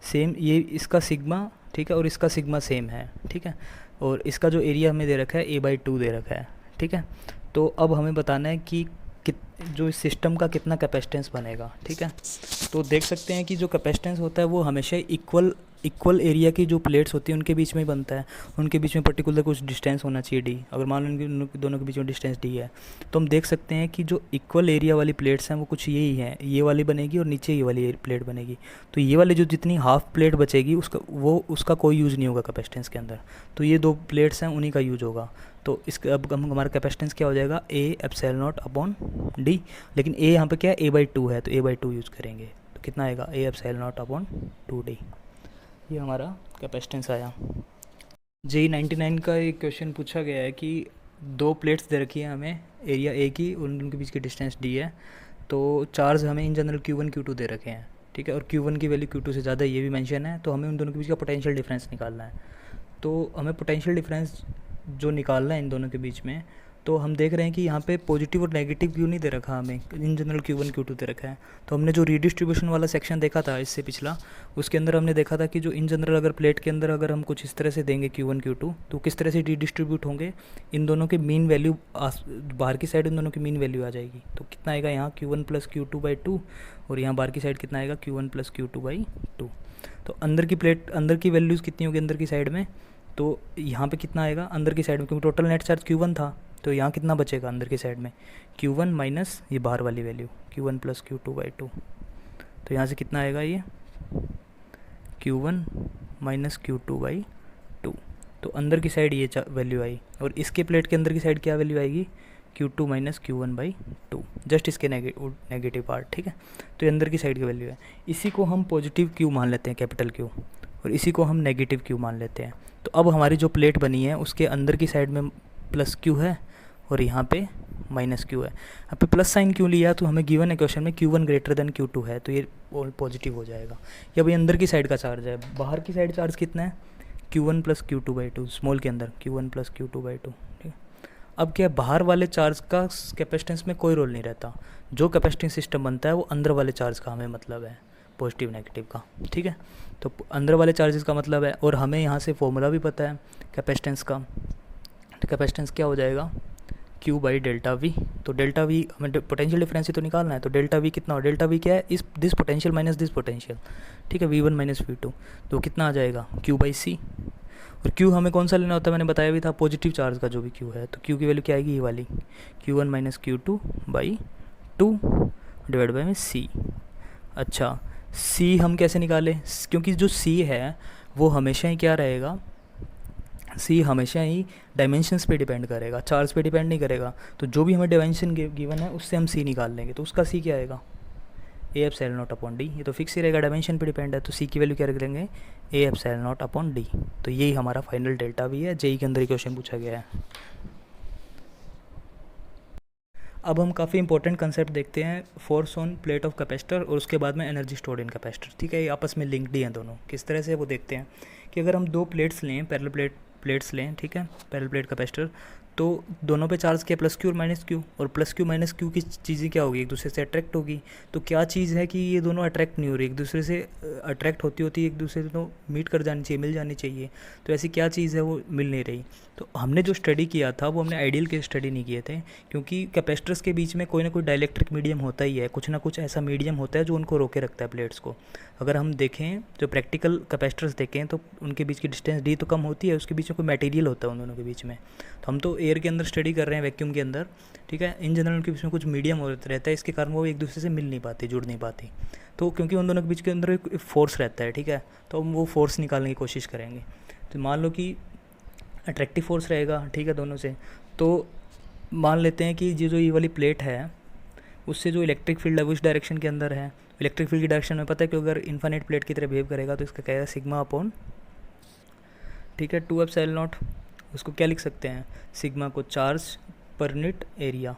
सेम ये इसका सिग्मा, ठीक है, और इसका सिग्मा सेम है, ठीक है। और इसका जो एरिया हमें दे रखा है a/2 दे रखा है, ठीक है। तो अब हमें बताना है कि जो इस सिस्टम का कितना कैपेसिटेंस बनेगा, ठीक है। तो देख सकते हैं कि जो कैपेसिटेंस होता है वो हमेशा इक्वल एरिया की जो प्लेट्स होती हैं उनके बीच में ही बनता है। उनके बीच में पर्टिकुलर कुछ डिस्टेंस होना चाहिए डी। अगर मान लो इनके दोनों के बीच में डिस्टेंस डी है तो हम देख सकते हैं कि जो इक्वल एरिया वाली प्लेट्स हैं वो कुछ यही हैं, ये वाली बनेगी और नीचे ये वाली प्लेट बनेगी। तो ये वाली जो जितनी हाफ प्लेट बचेगी उसका कोई यूज़ नहीं होगा कैपेसिटेंस के अंदर। तो ये 2 प्लेट्स हैं उन्हीं का यूज होगा। तो इसका अब हमारा कैपेसिटेंस क्या हो जाएगा, A epsilon not upon D. लेकिन ए यहाँ पे क्या है, a/2 है, तो a/2 यूज़ करेंगे। तो कितना आएगा, A epsilon not upon 2d। ये हमारा कैपेसिटेंस आया। JEE 99 का एक क्वेश्चन पूछा गया है कि 2 प्लेट्स दे रखी है हमें, एरिया ए की, उनके बीच की डिस्टेंस डी है। तो चार्ज हमें इन जनरल Q1 Q2 दे रखे हैं, ठीक है। और Q1 की वैल्यू Q2 से ज़्यादा ये भी मेंशन है। तो हमें उन दोनों के बीच का पोटेंशियल डिफरेंस निकालना है। तो हमें पोटेंशियल डिफरेंस जो निकालना है इन दोनों के बीच में, तो हम देख रहे हैं कि यहाँ पे पॉजिटिव और नेगेटिव क्यों नहीं दे रखा हमें, इन जनरल Q1 Q2 दे रखा है। तो हमने जो रीडिस्ट्रीब्यूशन वाला सेक्शन देखा था इससे पिछला, उसके अंदर हमने देखा था कि जो इन जनरल अगर प्लेट के अंदर अगर हम कुछ इस तरह से देंगे Q1 Q2 तो किस तरह से रीडिस्ट्रीब्यूट होंगे, इन दोनों के मीन वैल्यू बाहर की साइड इन दोनों की मीन वैल्यू आ जाएगी। तो कितना आएगा यहाँ Q1 + Q2/2 और यहाँ बाहर की साइड कितना आएगा Q1 + Q2/2। तो अंदर की प्लेट अंदर की वैल्यूज़ कितनी होगी अंदर की साइड में, तो यहाँ पे कितना आएगा अंदर की साइड में, क्योंकि टोटल नेट चार्ज Q1 था। तो यहाँ कितना बचेगा अंदर की साइड में, Q1 माइनस ये बाहर वाली वैल्यू Q1 + Q2/2। तो यहाँ से कितना आएगा ये Q1 - Q2/2। तो अंदर की साइड ये वैल्यू आई और इसके प्लेट के अंदर की साइड क्या वैल्यू आएगी, Q2 - Q1/2, जस्ट इसके नेगेटिव पार्ट, ठीक है। तो ये अंदर की साइड की वैल्यू है। इसी को हम पॉजिटिव Q मान लेते हैं, कैपिटल Q, और इसी को हम नेगेटिव Q मान लेते हैं। तो अब हमारी जो प्लेट बनी है उसके अंदर की साइड में प्लस Q है और यहाँ पे माइनस Q है। यहाँ पे प्लस साइन क्यों लिया, तो हमें गिवन है क्वेश्चन में Q1 > Q2 है, तो ये पॉजिटिव हो जाएगा। या भाई अंदर की साइड का चार्ज है, बाहर की साइड चार्ज कितना है, Q1 + Q2/2, स्मॉल के अंदर Q1 + Q2/2, ठीक है। अब क्या, बाहर वाले चार्ज का कैपेसिटेंस में कोई रोल नहीं रहता। जो कैपेसिटिंग सिस्टम बनता है वो अंदर वाले चार्ज का हमें मतलब है, पॉजिटिव नेगेटिव का, ठीक है। तो अंदर वाले चार्जेस का मतलब है, और हमें यहाँ से फॉर्मूला भी पता है कैपेसिटेंस का। तो कैपेसिटेंस क्या हो जाएगा, Q/ΔV। तो डेल्टा वी हमें पोटेंशियल डिफरेंस ही तो निकालना है। तो डेल्टा वी कितना हो, डेल्टा वी क्या है, इस this potential minus this potential, ठीक है, V1 - V2। तो कितना आ जाएगा Q/C। और Q हमें कौन सा लेना होता है, मैंने बताया भी था, पॉजिटिव चार्ज का जो भी Q है। तो Q की वैल्यू क्या आएगी, ये वाली Q1 - Q2/2 डिवाइड बाई में C। अच्छा, C हम कैसे निकालें, क्योंकि जो C है वो हमेशा ही क्या रहेगा, C हमेशा ही डायमेंशंस पे डिपेंड करेगा, चार्ज पे डिपेंड नहीं करेगा। तो जो भी हमें डायमेंशन गिवन है उससे हम C निकाल लेंगे। तो उसका C क्या आएगा, A epsilon not upon D। ये तो फिक्स ही रहेगा, डायमेंशन पे डिपेंड है। तो C की वैल्यू क्या रख लेंगे, A epsilon not upon D। तो यही हमारा फाइनल डेल्टा भी है, JEE के अंदर ही क्वेश्चन पूछा गया है। अब हम काफ़ी इंपॉर्टेंट कंसेप्ट देखते हैं, force on plate of capacitor और उसके बाद में एनर्जी स्टोर्ड इन कैपेसिटर, ठीक है। ये आपस में लिंक्ड ही हैं दोनों। किस तरह से वो देखते हैं कि अगर हम 2 प्लेट्स लें, पैरेलल प्लेट्स लें, ठीक है, पैरेलल प्लेट कैपेसिटर, तो दोनों पे चार्ज क्या, प्लस क्यू और माइनस क्यू, और प्लस क्यू माइनस क्यू की चीज़ें क्या होगी, एक दूसरे से अट्रैक्ट होगी। तो क्या चीज़ है कि ये दोनों अट्रैक्ट नहीं हो रही एक दूसरे से, अट्रैक्ट होती होती एक दूसरे से तो मीट कर जानी चाहिए, मिल जानी चाहिए। तो ऐसी क्या चीज़ है वो मिल नहीं रही। तो हमने जो स्टडी किया था वो हमने आइडियल के स्टडी नहीं किए थे, क्योंकि कैपेसिटर्स के बीच में कोई ना कोई डाइलेक्ट्रिक मीडियम होता ही है, कुछ ना कुछ ऐसा मीडियम होता है जो उनको रोके रखता है प्लेट्स को। अगर हम देखें जो प्रैक्टिकल कैपेसिटर्स देखें तो उनके बीच की डिस्टेंस डी तो कम होती है, उसके बीच में कोई मटेरियल होता है उन दोनों के बीच में। तो हम तो एयर के अंदर स्टडी कर रहे हैं, वैक्यूम के अंदर, ठीक है। इन जनरल उनके बीच में कुछ मीडियम होता रहता है, इसके कारण वो एक दूसरे से मिल नहीं पाते, जुड़ नहीं पाते। तो क्योंकि उन दोनों के बीच के अंदर एक फोर्स रहता है, ठीक है, तो हम वो फोर्स निकालने की कोशिश करेंगे। तो मान लो कि अट्रैक्टिव फोर्स रहेगा, ठीक है, दोनों से। तो मान लेते हैं कि जो ये वाली प्लेट है उससे जो इलेक्ट्रिक फील्ड है वो इस डायरेक्शन के अंदर है। इलेक्ट्रिक फील्ड की डायरेक्शन में पता है कि अगर इन्फाइनाइट प्लेट की तरह बिहेव करेगा तो इसका क्या है, सिग्मा अपॉन, ठीक है, 2 एप्सिलॉन नॉट। उसको क्या लिख सकते हैं, सिग्मा को charge per unit area,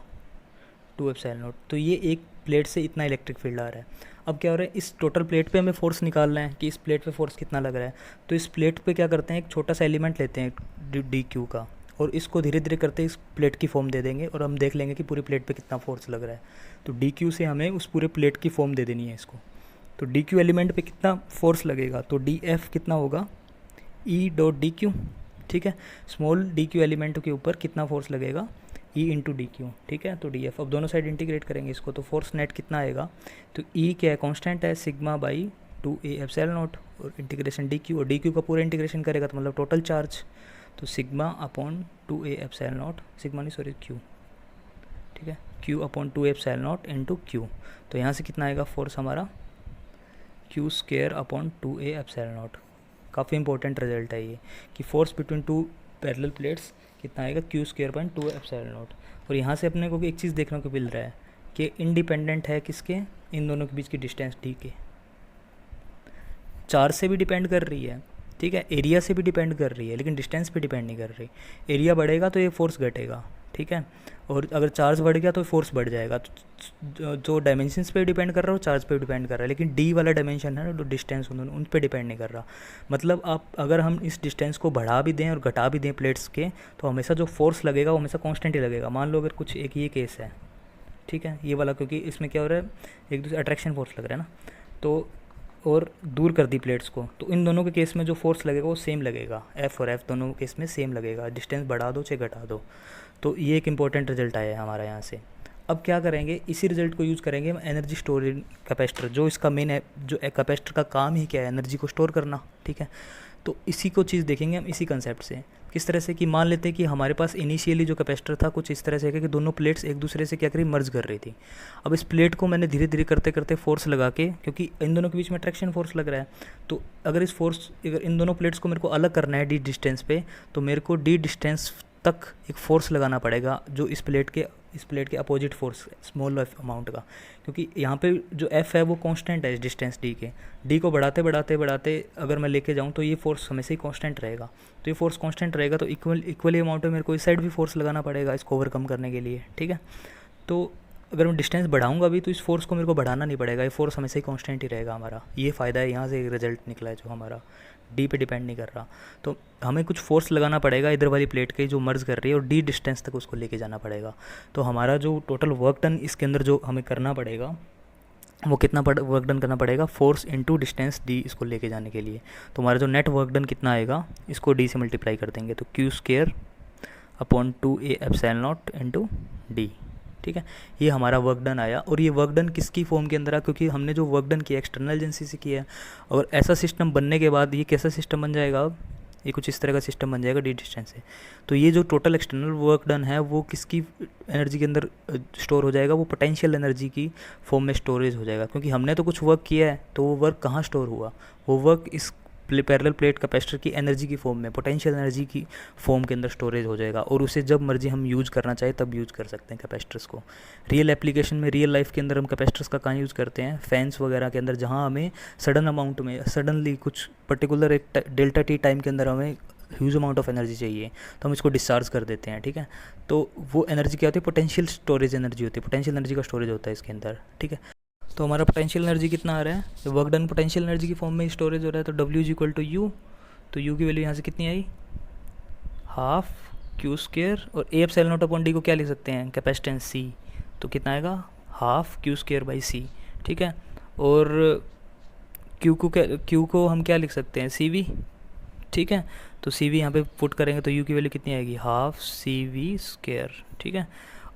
2 epsilon not. तो ये एक प्लेट से इतना इलेक्ट्रिक फील्ड आ रहा है। अब क्या हो रहा है, इस टोटल प्लेट पे हमें फोर्स निकालना है कि इस प्लेट पे फोर्स कितना लग रहा है। तो इस प्लेट पे क्या करते हैं, एक छोटा सा एलिमेंट लेते हैं डी क्यू का, और इसको धीरे धीरे करते इस प्लेट की फॉर्म दे देंगे और हम देख लेंगे कि पूरी प्लेट पे कितना फोर्स लग रहा है। तो डी क्यू से हमें उस पूरे प्लेट की फॉर्म दे देनी है इसको। तो डी क्यू एलिमेंट पे कितना फोर्स लगेगा, तो डी एफ कितना होगा, ई डॉट डी क्यू, ठीक है। स्मॉल डी क्यू एलिमेंट के ऊपर कितना फोर्स लगेगा, ई इंटू डी क्यू, ठीक है। तो डी एफ, अब दोनों साइड इंटीग्रेट करेंगे इसको, तो फोर्स नेट कितना आएगा, तो ई क्या है, कॉन्स्टेंट है, sigma by 2 a epsilon not, और इंटीग्रेशन डी क्यू, और डी क्यू का पूरा इंटीग्रेशन करेगा तो मतलब टोटल चार्ज, तो sigma upon 2 a epsilon not, sigma नहीं सॉरी क्यू, ठीक है, Q upon 2 epsilon not into Q. तो यहाँ से कितना आएगा फोर्स हमारा, Q square upon 2 a epsilon not. काफ़ी इंपॉर्टेंट रिजल्ट है ये कि force between two parallel plates कितना आएगा, Q square point 2 epsilon not. और यहाँ से अपने को भी एक चीज़ देखने को मिल रहा है कि इंडिपेंडेंट है किसके, इन दोनों के बीच की डिस्टेंस डी के, चार्ज से भी डिपेंड कर रही है, ठीक है, एरिया से भी डिपेंड कर रही है, लेकिन डिस्टेंस पे डिपेंड नहीं कर रही। एरिया बढ़ेगा तो ये फोर्स घटेगा, ठीक है, और अगर चार्ज बढ़ गया तो फोर्स बढ़ जाएगा। तो जो डायमेंशंस पे डिपेंड कर रहा है वो चार्ज पे डिपेंड कर रहा है, लेकिन डी वाला डायमेंशन है ना, जो डिस्टेंस उन पे डिपेंड नहीं कर रहा। मतलब आप अगर हम इस डिस्टेंस को बढ़ा भी दें और घटा भी दें प्लेट्स के, तो हमेशा जो फोर्स लगेगा वो हमेशा कॉन्स्टेंट ही लगेगा। मान लो अगर कुछ एक ये केस है, ठीक है, ये वाला, क्योंकि इसमें क्या हो रहा है, एक दूसरे अट्रैक्शन फोर्स लग रहा है ना, तो और दूर कर दी प्लेट्स को, तो इन दोनों के केस में जो फोर्स लगेगा वो सेम लगेगा, एफ़ और एफ़ दोनों केस में सेम लगेगा, डिस्टेंस बढ़ा दो चाहे घटा दो। तो ये एक इंपॉर्टेंट रिजल्ट आया है हमारा यहाँ से। अब क्या करेंगे, इसी रिजल्ट को यूज़ करेंगे हम एनर्जी स्टोरेज कैपेसिटर, जो इसका मेन है, जो कैपेसिटर का काम ही क्या है, एनर्जी को स्टोर करना, ठीक है। तो इसी को चीज़ देखेंगे हम इसी कंसेप्ट से, किस तरह से कि मान लेते हैं कि हमारे पास इनिशियली जो कैपेसिटर था कुछ इस तरह से है कि दोनों प्लेट्स एक दूसरे से क्या करी, मर्ज कर रही थी। अब इस प्लेट को मैंने धीरे धीरे करते करते फोर्स लगा के, क्योंकि इन दोनों के बीच में अट्रैक्शन फोर्स लग रहा है, तो अगर अगर इन दोनों प्लेट्स को मेरे को अलग करना है डी डिस्टेंस पे, तो मेरे को डी डिस्टेंस तक एक फोर्स लगाना पड़ेगा जो इस प्लेट के opposite force, small F amount का, क्योंकि यहाँ पे जो एफ है वो कांस्टेंट है इस डिस्टेंस डी के। डी को बढ़ाते बढ़ाते बढ़ाते अगर मैं लेके जाऊँ तो ये फोर्स हमेशा ही कांस्टेंट रहेगा। तो ये फोर्स कांस्टेंट रहेगा तो इक्वली अमाउंट में मेरे को इस साइड भी फोर्स लगाना पड़ेगा इसको ओवरकम करने के लिए, ठीक है। तो अगर मैं डिस्टेंस बढ़ाऊंगा भी तो इस फोर्स को मेरे को बढ़ाना नहीं पड़ेगा, ये फोर्स हमेशा ही कांस्टेंट ही रहेगा हमारा। ये फ़ायदा है, यहाँ से एक रिजल्ट निकला है जो हमारा डी पे डिपेंड नहीं कर रहा। तो हमें कुछ फोर्स लगाना पड़ेगा इधर वाली प्लेट के जो मर्ज कर रही है और डी डिस्टेंस तक उसको लेके जाना पड़ेगा। तो हमारा जो टोटल वर्क डन इसके अंदर जो हमें करना पड़ेगा वो कितना वर्क डन करना पड़ेगा, फोर्स इंटू डिस्टेंस डी इसको लेके जाने के लिए। तो हमारा जो नेट वर्क डन कितना आएगा, इसको डी से मल्टीप्लाई कर देंगे, तो Q square upon 2a epsilon not into D, ठीक है। ये हमारा वर्क डन आया। और ये वर्क डन किसकी फॉर्म के अंदर आया, क्योंकि हमने जो वर्क डन किया एक्सटर्नल एजेंसी से किया है। और ऐसा सिस्टम बनने के बाद ये कैसा सिस्टम बन जाएगा, अब ये कुछ इस तरह का सिस्टम बन जाएगा डी डिस्टेंस से। तो ये जो टोटल एक्सटर्नल वर्क डन है वो किसकी एनर्जी के अंदर स्टोर हो जाएगा, वो पोटेंशियल एनर्जी की फॉर्म में स्टोरेज हो जाएगा। क्योंकि हमने तो कुछ वर्क किया है, तो वो वर्क कहाँ स्टोर हुआ, वो वर्क इस पैरेलल प्लेट कैपेसिटर की एनर्जी की फॉर्म में, पोटेंशियल एनर्जी की फॉर्म के अंदर स्टोरेज हो जाएगा। और उसे जब मर्जी हम यूज़ करना चाहे तब यूज़ कर सकते हैं कैपेसिटर्स को। रियल एप्लीकेशन में, रियल लाइफ के अंदर हम कैपेसिटर्स का कहाँ यूज़ करते हैं, फैंस वगैरह के अंदर, जहाँ हमें सडन अमाउंट में, सडनली कुछ पर्टिकुलर एक डेल्टा टी टाइम के अंदर हमें ह्यूज अमाउंट ऑफ एनर्जी चाहिए, तो हम इसको डिस्चार्ज कर देते हैं, ठीक है। तो वो एनर्जी क्या होती है, पोटेंशियल स्टोरेज एनर्जी होती है, पोटेंशियल एनर्जी का स्टोरेज होता है इसके अंदर, ठीक है। तो हमारा पोटेंशियल एनर्जी कितना आ रहा है, वर्क डन पोटेंशियल एनर्जी की फॉर्म में स्टोरेज हो रहा है, तो W = U। तो U की वैल्यू यहाँ से कितनी आई, हाफ क्यू स्क्वेयर, और A epsilon not upon D को क्या लिख सकते हैं, कैपेसिटेंस सी, तो कितना आएगा हाफ क्यू स्क्वेयर बाई सी, ठीक है। और क्यू को हम क्या लिख सकते हैं, सी वी, ठीक है। तो सी वी यहाँ पर पुट करेंगे तो यू की वैल्यू कितनी आएगी, हाफ सी वी स्क्वेयर, ठीक है।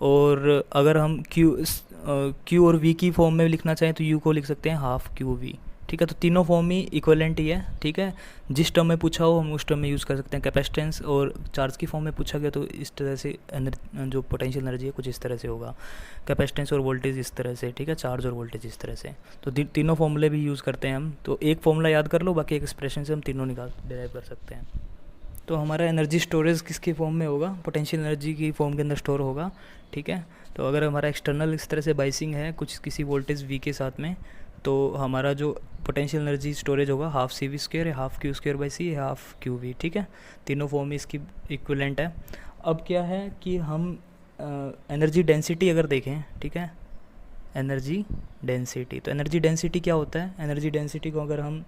और अगर हम क्यू और वी की फॉर्म में लिखना चाहें तो यू को लिख सकते हैं हाफ क्यू वी, ठीक है। तो तीनों फॉर्म ही इक्वलेंट ही है, ठीक है। जिस टर्म में पूछा हो हम उस टर्म में यूज़ कर सकते हैं। कैपेसिटेंस और चार्ज की फॉर्म में पूछा गया तो इस तरह से जो पोटेंशियल एनर्जी है कुछ इस तरह से होगा, कैपेसिटेंस और वोल्टेज इस तरह से, ठीक है, चार्ज और वोल्टेज इस तरह से। तो तीनों फॉर्मूले भी यूज़ करते हैं हम। तो एक फॉर्मूला याद कर लो, बाकी एक एक्सप्रेशन से हम तीनों डिराइव कर सकते हैं। तो हमारा एनर्जी स्टोरेज किसकी फॉर्म में होगा, पोटेंशियल एनर्जी की फॉर्म के अंदर स्टोर होगा, ठीक है। तो अगर हमारा एक्सटर्नल इस तरह से बाइसिंग है कुछ किसी वोल्टेज वी के साथ में, तो हमारा जो पोटेंशियल एनर्जी स्टोरेज होगा हाफ सी वी स्क्वेयर है, हाफ क्यू स्क्वेयर बाई सी है, हाफ क्यू वी, ठीक है। तीनों फॉर्म में इसकी इक्विवेलेंट है। अब क्या है कि हम एनर्जी डेंसिटी अगर देखें, ठीक है, एनर्जी डेंसिटी, तो एनर्जी डेंसिटी क्या होता है, एनर्जी डेंसिटी को अगर हम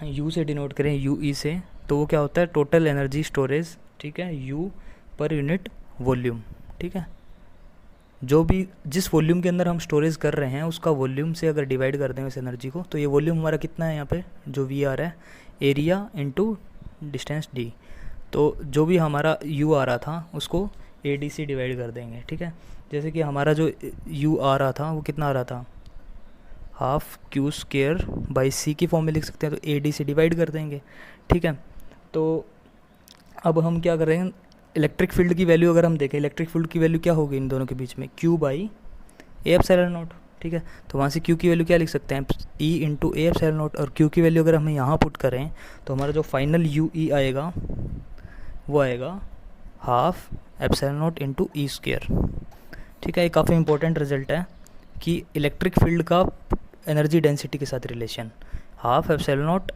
यू से डिनोट करें, यू ई से, तो वो क्या होता है, टोटल एनर्जी स्टोरेज, ठीक है, यू पर यूनिट वॉल्यूम, ठीक है। जो भी जिस वॉल्यूम के अंदर हम स्टोरेज कर रहे हैं उसका वॉल्यूम से अगर डिवाइड कर दें उस एनर्जी को, तो ये वॉल्यूम हमारा कितना है यहाँ पे, जो वी आर है, एरिया इनटू डिस्टेंस डी। तो जो भी हमारा यू आ रहा था उसको ए डी से डिवाइड कर देंगे, ठीक है। जैसे कि हमारा जो यू आ रहा था वो कितना आ रहा था, हाफ क्यू स्क्वेयर बाई सी की फॉर्म में लिख सकते हैं, तो ए डी से डिवाइड कर देंगे, ठीक है। तो अब हम क्या कर रहे हैं, इलेक्ट्रिक फील्ड की वैल्यू अगर हम देखें, इलेक्ट्रिक फील्ड की वैल्यू क्या होगी इन दोनों के बीच में, Q by A epsilon not, ठीक है। तो वहाँ से क्यू की वैल्यू क्या लिख सकते हैं, E into A epsilon not, और क्यू की वैल्यू अगर हम यहाँ पुट करें तो हमारा जो फाइनल यू ई आएगा वो आएगा half epsilon not into E square, ठीक है। ये काफ़ी इंपॉर्टेंट रिजल्ट है कि इलेक्ट्रिक फील्ड का एनर्जी डेंसिटी के साथ relation, half epsilon not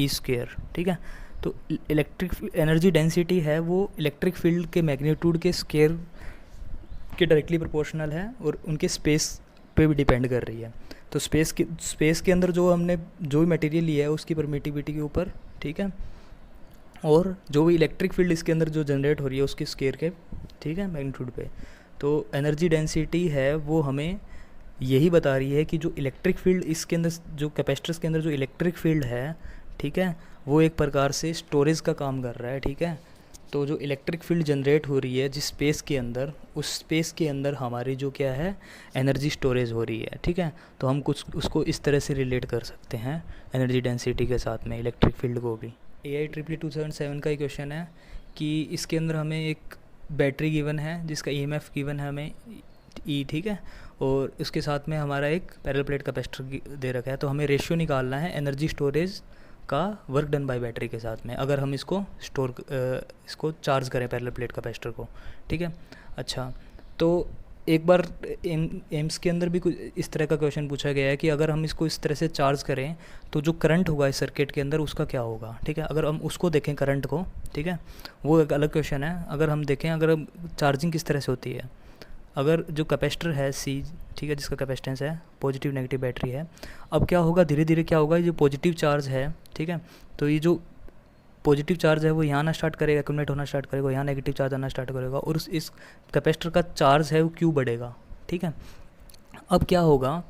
E square, ठीक है। तो इलेक्ट्रिक एनर्जी डेंसिटी है वो इलेक्ट्रिक फील्ड के मैग्नीट्यूड के स्केयर के डायरेक्टली प्रोपोर्शनल है और उनके स्पेस पे भी डिपेंड कर रही है। तो स्पेस के अंदर जो हमने जो भी मटेरियल लिया है उसकी परमिटिविटी के ऊपर, ठीक है, और जो भी इलेक्ट्रिक फील्ड इसके अंदर जो जनरेट हो रही है उसकी स्केयर के, ठीक है, मैग्नीट्यूड पे। तो एनर्जी डेंसिटी है वो हमें यही बता रही है कि जो इलेक्ट्रिक फील्ड इसके अंदर, जो कैपेसिटर्स के अंदर जो इलेक्ट्रिक फील्ड है, ठीक है, वो एक प्रकार से स्टोरेज का काम कर रहा है, ठीक है। तो जो इलेक्ट्रिक फील्ड जनरेट हो रही है जिस स्पेस के अंदर, उस स्पेस के अंदर हमारी जो क्या है, एनर्जी स्टोरेज हो रही है, ठीक है। तो हम कुछ उसको इस तरह से रिलेट कर सकते हैं एनर्जी डेंसिटी के साथ में इलेक्ट्रिक फील्ड को भी। AI EEE 277 का ही क्वेश्चन है कि इसके अंदर हमें एक बैटरी गिवन है जिसका EMF गिवन है हमें ई, ठीक है, और इसके साथ में हमारा एक पैरेलल प्लेट कैपेसिटर दे रखा है। तो हमें रेशियो निकालना है एनर्जी स्टोरेज का वर्क डन बाय बैटरी के साथ में, अगर हम इसको इसको चार्ज करें पैरेलल प्लेट कैपेसिटर को, ठीक है। अच्छा, तो एक बार एम्स के अंदर भी कुछ इस तरह का क्वेश्चन पूछा गया है कि अगर हम इसको इस तरह से चार्ज करें तो जो करंट होगा इस सर्किट के अंदर उसका क्या होगा, ठीक है। अगर हम उसको देखें करंट को, ठीक है, वो एक अलग क्वेश्चन है। अगर हम देखें अगर चार्जिंग किस तरह से होती है, अगर जो कैपेसिटर है सी, ठीक है, जिसका कैपेसिटेंस है, पॉजिटिव नेगेटिव बैटरी है, अब क्या होगा, धीरे धीरे क्या होगा, ये जो पॉजिटिव चार्ज है, ठीक है, तो ये जो पॉजिटिव चार्ज है वो यहाँ आना स्टार्ट करेगा, एक्यूमुलेट होना स्टार्ट करेगा, यहाँ नेगेटिव चार्ज आना स्टार्ट करेगा और इस कैपेसिटर का चार्ज है वो क्यू बढ़ेगा, ठीक है। अब क्या होगा,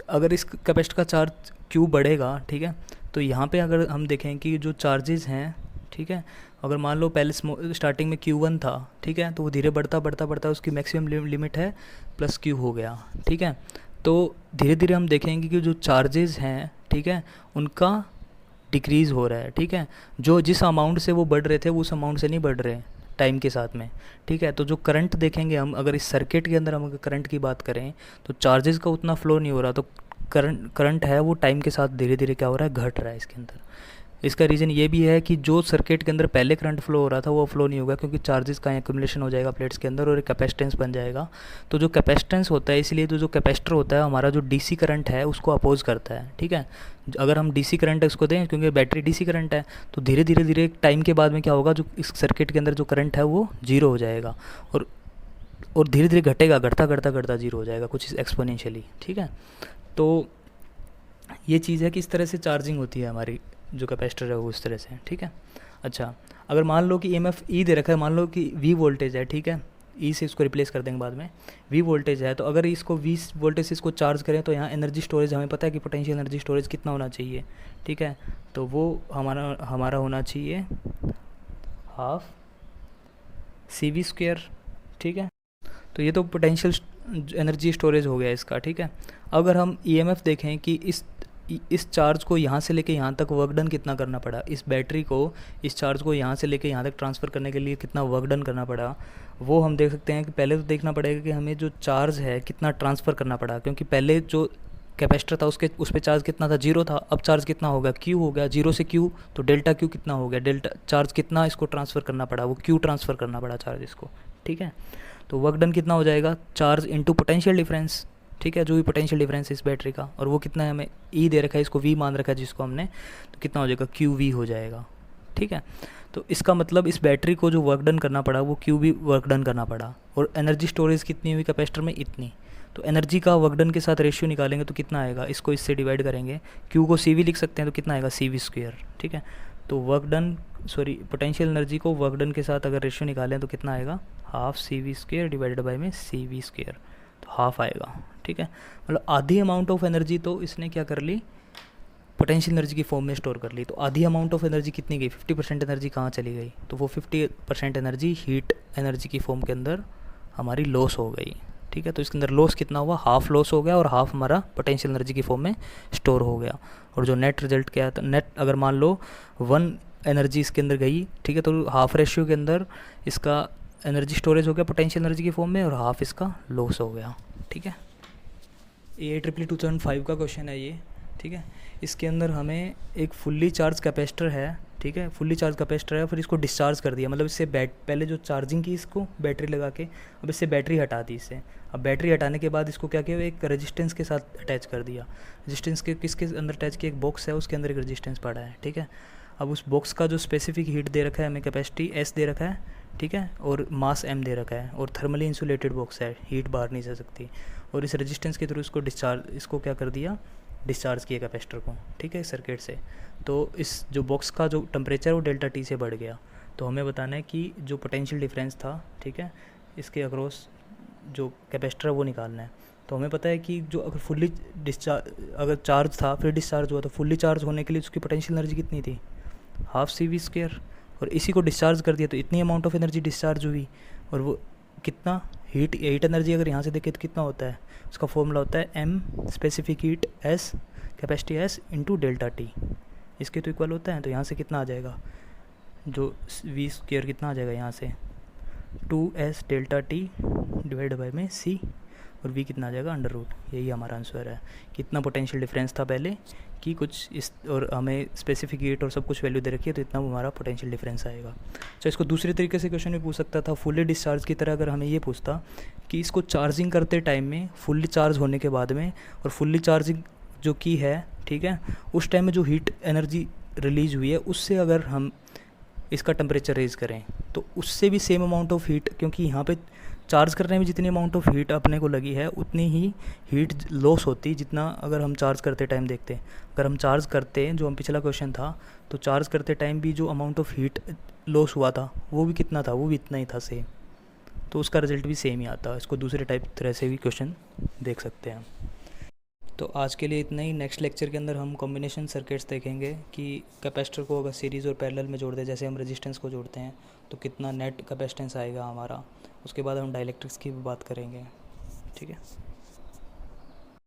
अगर इस कैपेसिटर का चार्ज क्यू बढ़ेगा, ठीक है, तो यहाँ पे अगर हम देखें कि जो चार्जेस हैं, ठीक है, अगर मान लो पहले स्टार्टिंग में Q1 था, ठीक है, तो वो धीरे बढ़ता बढ़ता बढ़ता उसकी मैक्सिमम लिमिट है प्लस Q हो गया, ठीक है। तो धीरे धीरे हम देखेंगे कि जो चार्जेस हैं, ठीक है, उनका डिक्रीज़ हो रहा है, ठीक है। जो जिस अमाउंट से वो बढ़ रहे थे वो उस अमाउंट से नहीं बढ़ रहे टाइम के साथ में, ठीक है। तो जो करंट देखेंगे हम, अगर इस सर्किट के अंदर हम अगर करंट की बात करें तो चार्जेस का उतना फ्लो नहीं हो रहा, तो करंट है वो टाइम के साथ धीरे धीरे क्या हो रहा है, घट रहा है इसके अंदर। इसका रीज़न ये भी है कि जो सर्किट के अंदर पहले करंट फ्लो हो रहा था वो फ्लो नहीं होगा क्योंकि चार्जेस का एक्यूमुलेशन हो जाएगा प्लेट्स के अंदर और एक कैपेसिटेंस बन जाएगा। तो जो कैपेसिटेंस होता है, इसलिए तो जो कैपेसिटर होता है हमारा जो डीसी करंट है उसको अपोज करता है, ठीक है। अगर हम डीसी करंट उसको दें, क्योंकि बैटरी डीसी करंट है, तो धीरे धीरे धीरे टाइम के बाद में क्या होगा, जो इस सर्किट के अंदर जो करंट है वो जीरो हो जाएगा और धीरे धीरे घटेगा, घटता घटता घटता जीरो हो जाएगा कुछ एक्सपोनेंशियली, ठीक है। तो ये चीज़ है कि इस तरह से चार्जिंग होती है हमारी जो कैपेसिटर है वो इस तरह से, ठीक है। अच्छा, अगर मान लो कि EMF ई दे रखा है, मान लो कि V वोल्टेज है, ठीक है, ई से इसको रिप्लेस कर देंगे बाद में, V वोल्टेज है, तो अगर इसको V वोल्टेज से इसको चार्ज करें तो यहाँ एनर्जी स्टोरेज हमें पता है कि पोटेंशियल एनर्जी स्टोरेज कितना होना चाहिए, ठीक है, तो वो हमारा होना चाहिए हाफ CV², ठीक है। तो ये तो पोटेंशियल एनर्जी स्टोरेज हो गया इसका, ठीक है। अगर हम EMF देखें कि इस चार्ज को यहाँ से लेके यहाँ तक वर्क डन कितना करना पड़ा, इस बैटरी को इस चार्ज को यहाँ से लेके यहाँ तक ट्रांसफ़र करने के लिए कितना वर्क डन करना पड़ा, वो हम देख सकते हैं कि पहले तो देखना पड़ेगा कि हमें जो चार्ज है कितना ट्रांसफ़र करना पड़ा, क्योंकि पहले जो कैपेसिटर था उस पर चार्ज कितना था, 0 था, अब चार्ज कितना होगा, Q हो गया, 0 से Q, तो डेल्टा Q कितना हो गया, डेल्टा चार्ज कितना इसको ट्रांसफ़र करना पड़ा, वो Q ट्रांसफ़र करना पड़ा चार्ज इसको, ठीक है। तो वर्क डन कितना हो जाएगा, चार्ज इंटू पोटेंशियल डिफरेंस, ठीक है, जो भी पोटेंशियल डिफरेंस है इस बैटरी का, और वो कितना है हमें ई दे रखा है, इसको V मान रखा है जिसको हमने, तो कितना हो जाएगा, QV हो जाएगा, ठीक है। तो इसका मतलब इस बैटरी को जो वर्क डन करना पड़ा वो QV वर्क डन करना पड़ा, और एनर्जी स्टोरेज कितनी हुई कैपेसिटर में, इतनी। तो एनर्जी का वर्क डन के साथ रेशियो निकालेंगे तो कितना आएगा, इसको इससे डिवाइड करेंगे, Q को CV लिख सकते हैं तो कितना आएगा, CV², ठीक है। तो वर्क डन पोटेंशियल एनर्जी को वर्क डन के साथ अगर रेशियो निकालें तो कितना आएगा, हाफ CV² डिवाइडेड बाई में CV², तो हाफ आएगा, ठीक है। मतलब आधी अमाउंट ऑफ एनर्जी तो इसने क्या कर ली, पोटेंशियल एनर्जी की फॉर्म में स्टोर कर ली। तो आधी अमाउंट ऑफ एनर्जी कितनी गई, 50% एनर्जी कहाँ चली गई, तो वो 50% एनर्जी हीट एनर्जी की फॉर्म के अंदर हमारी लॉस हो गई, ठीक है। तो इसके अंदर लॉस कितना हुआ, हाफ लॉस हो गया, और हाफ हमारा पोटेंशियल एनर्जी की फॉर्म में स्टोर हो गया। और जो नेट रिजल्ट क्या था, नेट अगर मान लो 1 एनर्जी इसके अंदर गई, ठीक है, तो हाफ रेशियो के अंदर इसका एनर्जी स्टोरेज हो गया पोटेंशियल एनर्जी की फॉर्म में, और हाफ इसका लॉस हो गया, ठीक है। AIEEE 2005 का क्वेश्चन है ये, ठीक है। इसके अंदर हमें एक फुल्ली चार्ज कैपेसिटर है, ठीक है, फुल्ली चार्ज कैपेसिटर है, फिर इसको डिस्चार्ज कर दिया, मतलब इससे पहले जो चार्जिंग की इसको बैटरी लगा के, अब इससे बैटरी हटा दी इससे। अब बैटरी हटाने के बाद इसको क्या किया, एक रेजिस्टेंस के साथ अटैच कर दिया। रेजिस्टेंस के किसके अंदर अटैच किया, एक बॉक्स है, उसके अंदर एक रेजिस्टेंस पड़ा है, ठीक है। अब उस बॉक्स का जो स्पेसिफिक हीट दे रखा है हमें, कैपेसिटी S दे रखा है, ठीक है, और मास M दे रखा है, और थर्मली इंसुलेटेड बॉक्स है, हीट बाहर नहीं जा सकती। और इस रेजिस्टेंस के थ्रू इसको क्या कर दिया, डिस्चार्ज किया कैपेसिटर को, ठीक है, सर्किट से। तो इस जो बॉक्स का जो टेम्परेचर वो डेल्टा T से बढ़ गया। तो हमें बताना है कि जो पोटेंशियल डिफरेंस था, ठीक है, इसके अक्रॉस जो कैपेसिटर है वो निकालना है। तो हमें पता है कि जो अगर फुल्ली अगर चार्ज था फिर डिस्चार्ज हुआ, तो फुल्ली चार्ज होने के लिए उसकी पोटेंशियल एनर्जी कितनी थी, हाफ CV², और इसी को डिस्चार्ज कर दिया तो इतनी अमाउंट ऑफ एनर्जी डिस्चार्ज हुई। और वो कितना हीट एनर्जी अगर यहाँ से देखें तो कितना होता है, उसका फॉर्मूला होता है M specific heat S capacity S into delta T, इसके तो इक्वल होता है। तो यहाँ से कितना आ जाएगा, जो V² कितना आ जाएगा यहाँ से 2S delta T divide by में C, और V कितना आ जाएगा √। यही हमारा आंसर है। कितना पोटेंशियल डिफरेंस था पहले कि कुछ इस, और हमें स्पेसिफिक हीट और सब कुछ वैल्यू दे रखी है, तो इतना हमारा पोटेंशियल डिफरेंस आएगा। तो इसको दूसरे तरीके से क्वेश्चन भी पूछ सकता था, फुल्ली डिस्चार्ज की तरह। अगर हमें ये पूछता कि इसको चार्जिंग करते टाइम में, फुल्ली चार्ज होने के बाद में, और फुल्ली चार्जिंग जो की है, ठीक है, उस टाइम में जो हीट एनर्जी रिलीज हुई है उससे अगर हम इसका टेम्परेचर रेज करें तो उससे भी सेम अमाउंट ऑफ हीट, क्योंकि यहाँ पे चार्ज करने में जितनी अमाउंट ऑफ हीट अपने को लगी है उतनी ही हीट लॉस होती जितना अगर हम चार्ज करते टाइम देखते हैं। अगर हम चार्ज करते, जो हम पिछला क्वेश्चन था, तो चार्ज करते टाइम भी जो अमाउंट ऑफ हीट लॉस हुआ था वो भी कितना था, वो भी इतना ही था सेम। तो उसका रिजल्ट भी सेम ही आता है। इसको दूसरे तरह से भी क्वेश्चन देख सकते हैं। तो आज के लिए इतना ही। नेक्स्ट लेक्चर के अंदर हम कॉम्बिनेशन सर्किट्स देखेंगे कि कैपेसिटर को अगर सीरीज़ और पैरेलल में जोड़ दें, जैसे हम रेजिस्टेंस को जोड़ते हैं, तो कितना नेट कैपेसिटेंस आएगा हमारा। उसके बाद हम डाइलेक्ट्रिक्स की भी बात करेंगे, ठीक है।